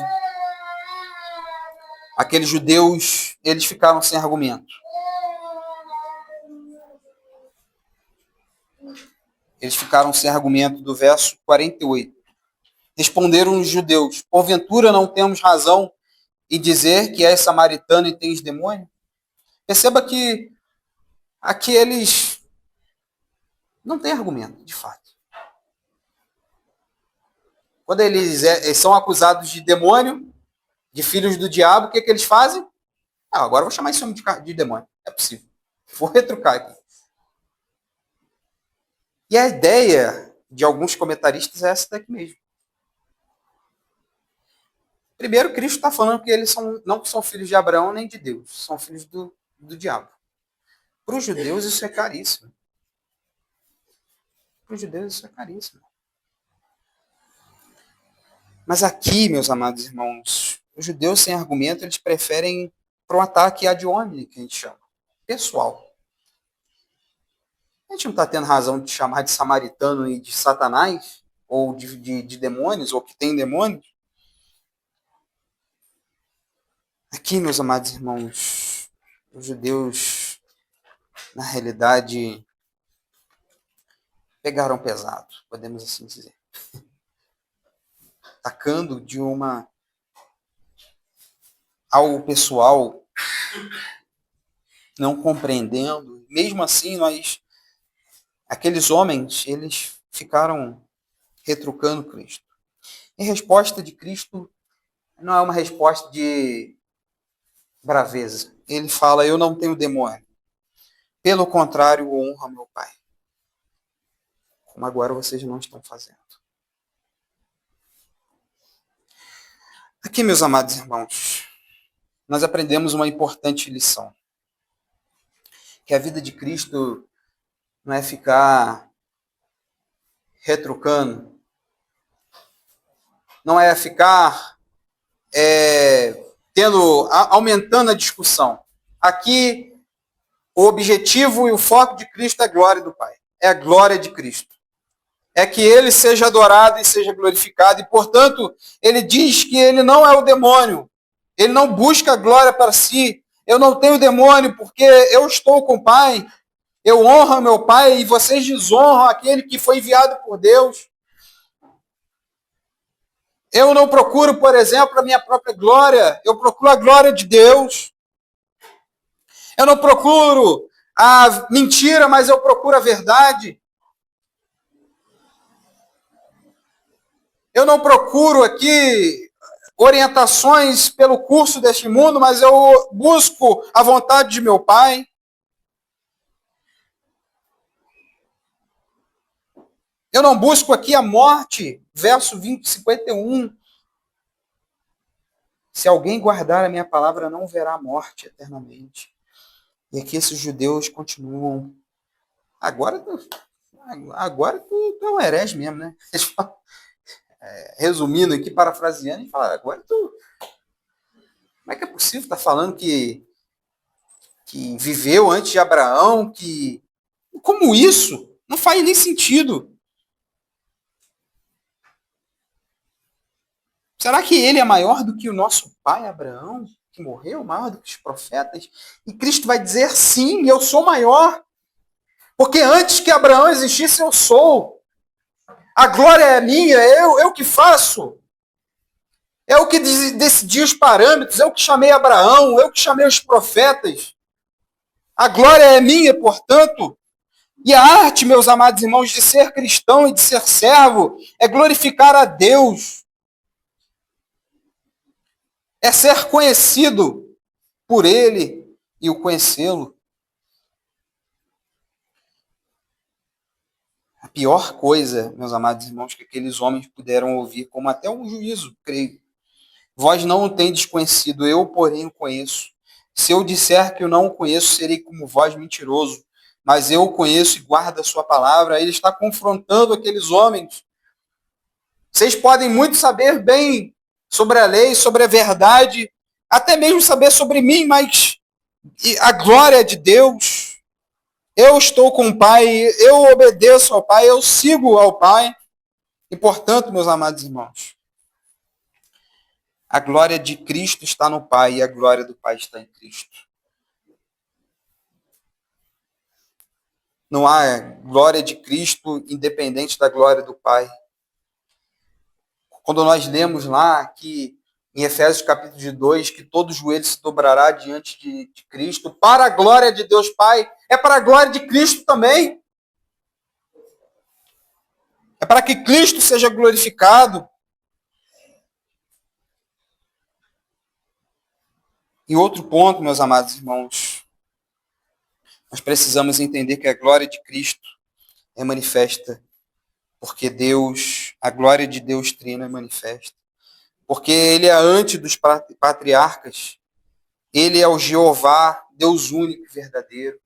aqueles judeus, eles ficaram sem argumento. Eles ficaram sem argumento do verso 48. Responderam os judeus: porventura não temos razão em dizer que és samaritano e tens demônio? Perceba que aqui eles não têm argumento, de fato. Quando eles são acusados de demônio, de filhos do diabo, o que eles fazem? Agora eu vou chamar esse homem de demônio. É possível. Vou retrucar aqui. E a ideia de alguns comentaristas é essa daqui mesmo. Primeiro, Cristo está falando que eles não são filhos de Abraão nem de Deus, são filhos do diabo. Para os judeus isso é caríssimo. Para os judeus isso é caríssimo. Mas aqui, meus amados irmãos, os judeus sem argumento, eles preferem para um ataque ad hominem, que a gente chama, pessoal. A gente não está tendo razão de chamar de samaritano e de satanás, ou de demônios, ou que tem demônios. Aqui, meus amados irmãos, os judeus, na realidade, pegaram pesado, podemos assim dizer. Atacando de uma ao pessoal, não compreendendo. Mesmo assim, aqueles homens, eles ficaram retrucando Cristo. E a resposta de Cristo não é uma resposta de braveza. Ele fala, eu não tenho demônio. Pelo contrário, honra meu Pai. Como agora vocês não estão fazendo. Aqui, meus amados irmãos, nós aprendemos uma importante lição. Que a vida de Cristo não é ficar retrucando, não é ficar aumentando a discussão. Aqui, o objetivo e o foco de Cristo é a glória do Pai. É a glória de Cristo. É que ele seja adorado e seja glorificado. E, portanto, ele diz que ele não é o demônio. Ele não busca a glória para si. Eu não tenho demônio porque eu estou com o Pai. Eu honro meu Pai e vocês desonram aquele que foi enviado por Deus. Eu não procuro, por exemplo, a minha própria glória. Eu procuro a glória de Deus. Eu não procuro a mentira, mas eu procuro a verdade. Eu não procuro aqui orientações pelo curso deste mundo, mas eu busco a vontade de meu Pai. Eu não busco aqui a morte, verso 51. Se alguém guardar a minha palavra, não verá a morte eternamente. E aqui esses judeus continuam. Agora tu é um herege mesmo, né? Resumindo aqui, parafraseando, e falar, agora tu. Como é que é possível estar falando que viveu antes de Abraão, que. Como isso? Não faz nem sentido. Será que ele é maior do que o nosso pai Abraão, que morreu, maior do que os profetas? E Cristo vai dizer, sim, eu sou maior. Porque antes que Abraão existisse, eu sou. A glória é minha, eu que faço. Eu que decidi os parâmetros, eu que chamei Abraão, eu que chamei os profetas. A glória é minha, portanto. E a arte, meus amados irmãos, de ser cristão e de ser servo é glorificar a Deus. É ser conhecido por Ele e o conhecê-lo. A pior coisa, meus amados irmãos, que aqueles homens puderam ouvir, como até um juízo, creio. Vós não o tendes conhecido, eu, porém, o conheço. Se eu disser que eu não o conheço, serei como vós mentiroso. Mas eu o conheço e guardo a sua palavra. Ele está confrontando aqueles homens. Vocês podem muito saber bem sobre a lei, sobre a verdade, até mesmo saber sobre mim, mas a glória de Deus. Eu estou com o Pai, eu obedeço ao Pai, eu sigo ao Pai. E, portanto, meus amados irmãos, a glória de Cristo está no Pai e a glória do Pai está em Cristo. Não há glória de Cristo independente da glória do Pai. Quando nós lemos lá que em Efésios capítulo 2, que todo joelho se dobrará diante de Cristo, para a glória de Deus Pai, é para a glória de Cristo também. É para que Cristo seja glorificado. E outro ponto, meus amados irmãos, nós precisamos entender que a glória de Cristo é manifesta porque Deus, a glória de Deus Trino é manifesta. Porque ele é antes dos patriarcas, ele é o Jeová, Deus único e verdadeiro.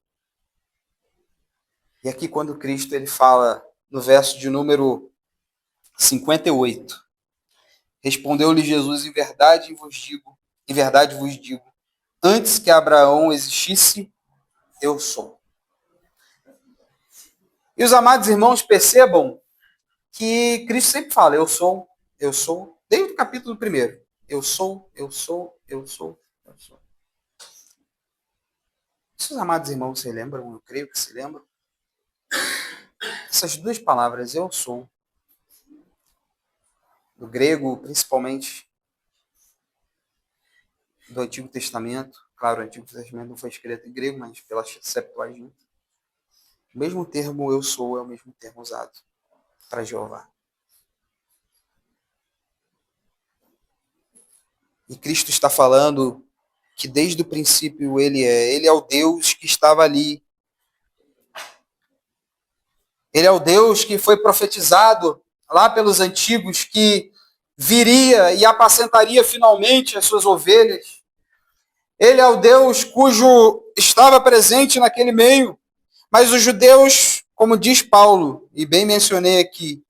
E aqui quando Cristo ele fala no verso de número 58, respondeu-lhe Jesus, em verdade vos digo, antes que Abraão existisse, eu sou. E os amados irmãos percebam que Cristo sempre fala, eu sou, desde o capítulo 1. Eu sou, eu sou, eu sou, eu sou. Se os amados irmãos se lembram, eu creio que se lembram, essas duas palavras, eu sou, do grego, principalmente do Antigo Testamento, claro, o Antigo Testamento não foi escrito em grego, mas pela Septuaginta, o mesmo termo eu sou é o mesmo termo usado para Jeová. E Cristo está falando que desde o princípio ele é o Deus que estava ali. Ele é o Deus que foi profetizado lá pelos antigos, que viria e apacentaria finalmente as suas ovelhas. Ele é o Deus cujo estava presente naquele meio. Mas os judeus, como diz Paulo, e bem mencionei aqui,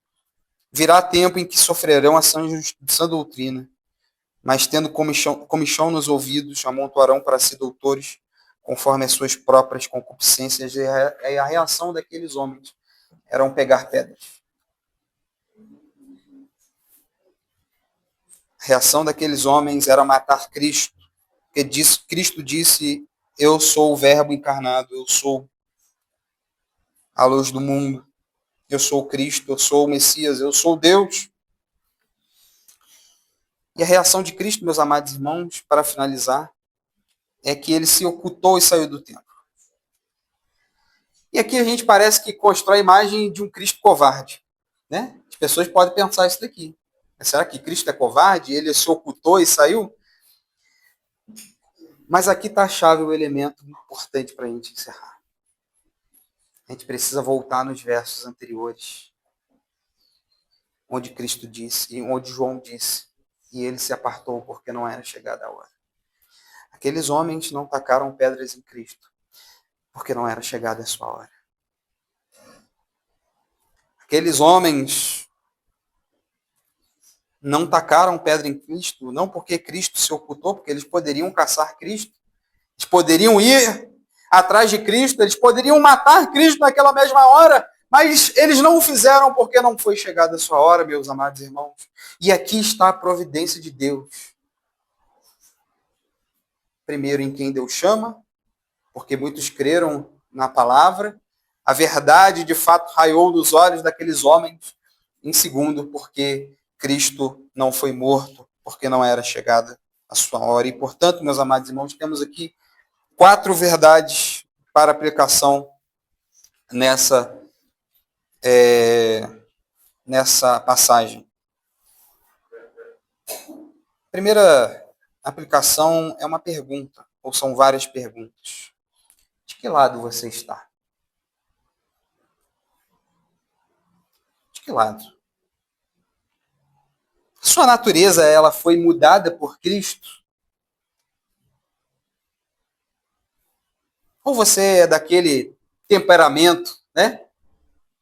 virá tempo em que sofrerão a sã doutrina, mas tendo comichão nos ouvidos, amontoarão para si doutores, conforme as suas próprias concupiscências, e a reação daqueles homens era pegar pedras. A reação daqueles homens era matar Cristo, porque Cristo disse, eu sou o verbo encarnado, eu sou a luz do mundo, eu sou Cristo, eu sou o Messias, eu sou Deus. E a reação de Cristo, meus amados irmãos, para finalizar, é que ele se ocultou e saiu do templo. E aqui a gente parece que constrói a imagem de um Cristo covarde, né? As pessoas podem pensar isso daqui. Será que Cristo é covarde? Ele se ocultou e saiu? Mas aqui está a chave, o elemento importante para a gente encerrar. A gente precisa voltar nos versos anteriores, onde Cristo disse, e onde João disse, e ele se apartou porque não era chegada a hora. Aqueles homens não tacaram pedras em Cristo, porque não era chegada a sua hora. Aqueles homens não tacaram pedra em Cristo, não porque Cristo se ocultou, porque eles poderiam caçar Cristo, eles poderiam ir atrás de Cristo, eles poderiam matar Cristo naquela mesma hora, mas eles não o fizeram porque não foi chegada a sua hora, meus amados irmãos. E aqui está a providência de Deus. Primeiro, em quem Deus chama, porque muitos creram na palavra, a verdade de fato raiou nos olhos daqueles homens. Em segundo, porque Cristo não foi morto, porque não era chegada a sua hora. E, portanto, meus amados irmãos, temos aqui 4 verdades para aplicação nessa passagem. A primeira aplicação é uma pergunta, ou são várias perguntas. De que lado você está? De que lado? Sua natureza, ela foi mudada por Cristo? Ou você é daquele temperamento, né?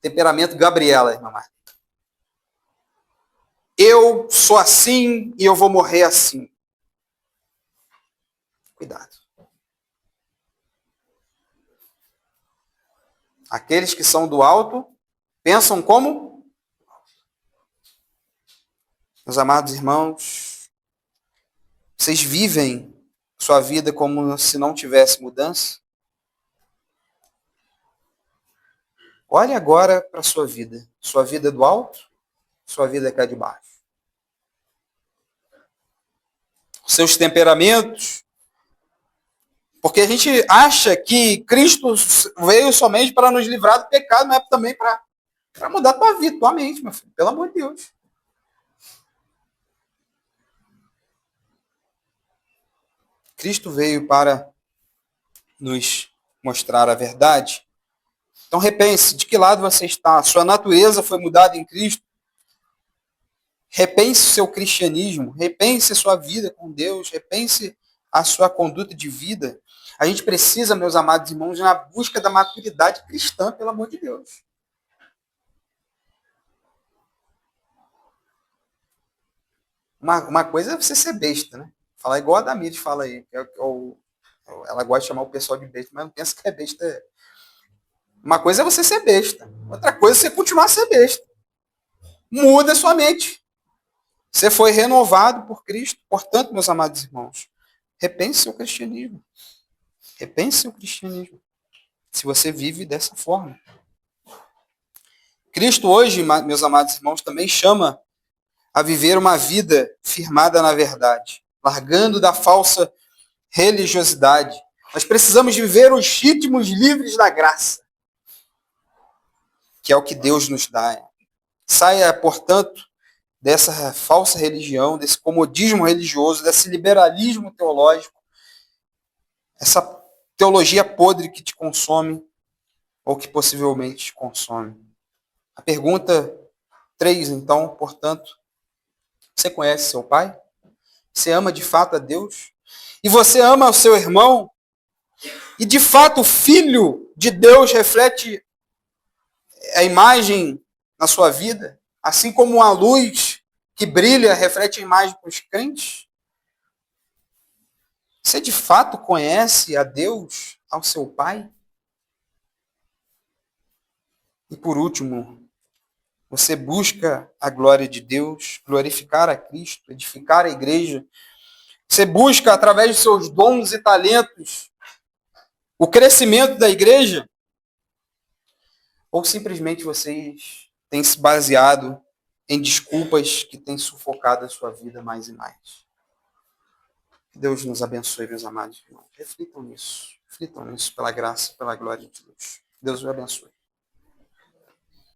Temperamento Gabriela, irmã Marta. Eu sou assim e eu vou morrer assim. Cuidado. Aqueles que são do alto pensam como? Meus amados irmãos, vocês vivem sua vida como se não tivesse mudança? Olhe agora para a sua vida. Sua vida é do alto, sua vida é cá de baixo. Seus temperamentos. Porque a gente acha que Cristo veio somente para nos livrar do pecado, mas é também para mudar a tua vida, tua mente, meu filho. Pelo amor de Deus. Cristo veio para nos mostrar a verdade. Então repense, de que lado você está? Sua natureza foi mudada em Cristo? Repense o seu cristianismo, repense a sua vida com Deus, repense a sua conduta de vida. A gente precisa, meus amados irmãos, na busca da maturidade cristã, pelo amor de Deus. Uma coisa é você ser besta, né? Falar igual a Damires fala aí. Ela gosta de chamar o pessoal de besta, mas não pensa que é besta. Uma coisa é você ser besta. Outra coisa é você continuar a ser besta. Muda a sua mente. Você foi renovado por Cristo. Portanto, meus amados irmãos, repense seu cristianismo. Repense seu cristianismo. Se você vive dessa forma. Cristo hoje, meus amados irmãos, também chama a viver uma vida firmada na verdade, largando da falsa religiosidade. Nós precisamos viver os ritmos livres da graça, que é o que Deus nos dá. Saia, portanto, dessa falsa religião, desse comodismo religioso, desse liberalismo teológico, essa teologia podre que te consome ou que possivelmente te consome. A pergunta 3, então, portanto, você conhece seu pai? Você ama de fato a Deus? E você ama o seu irmão? E de fato o Filho de Deus reflete a imagem na sua vida? Assim como a luz que brilha reflete a imagem para os crentes? Você de fato conhece a Deus, ao seu Pai? E por último, você busca a glória de Deus, glorificar a Cristo, edificar a igreja. Você busca, através de seus dons e talentos, o crescimento da igreja? Ou simplesmente vocês têm se baseado em desculpas que têm sufocado a sua vida mais e mais? Que Deus nos abençoe, meus amados irmãos. Reflitam nisso pela graça, pela glória de Deus. Deus os abençoe.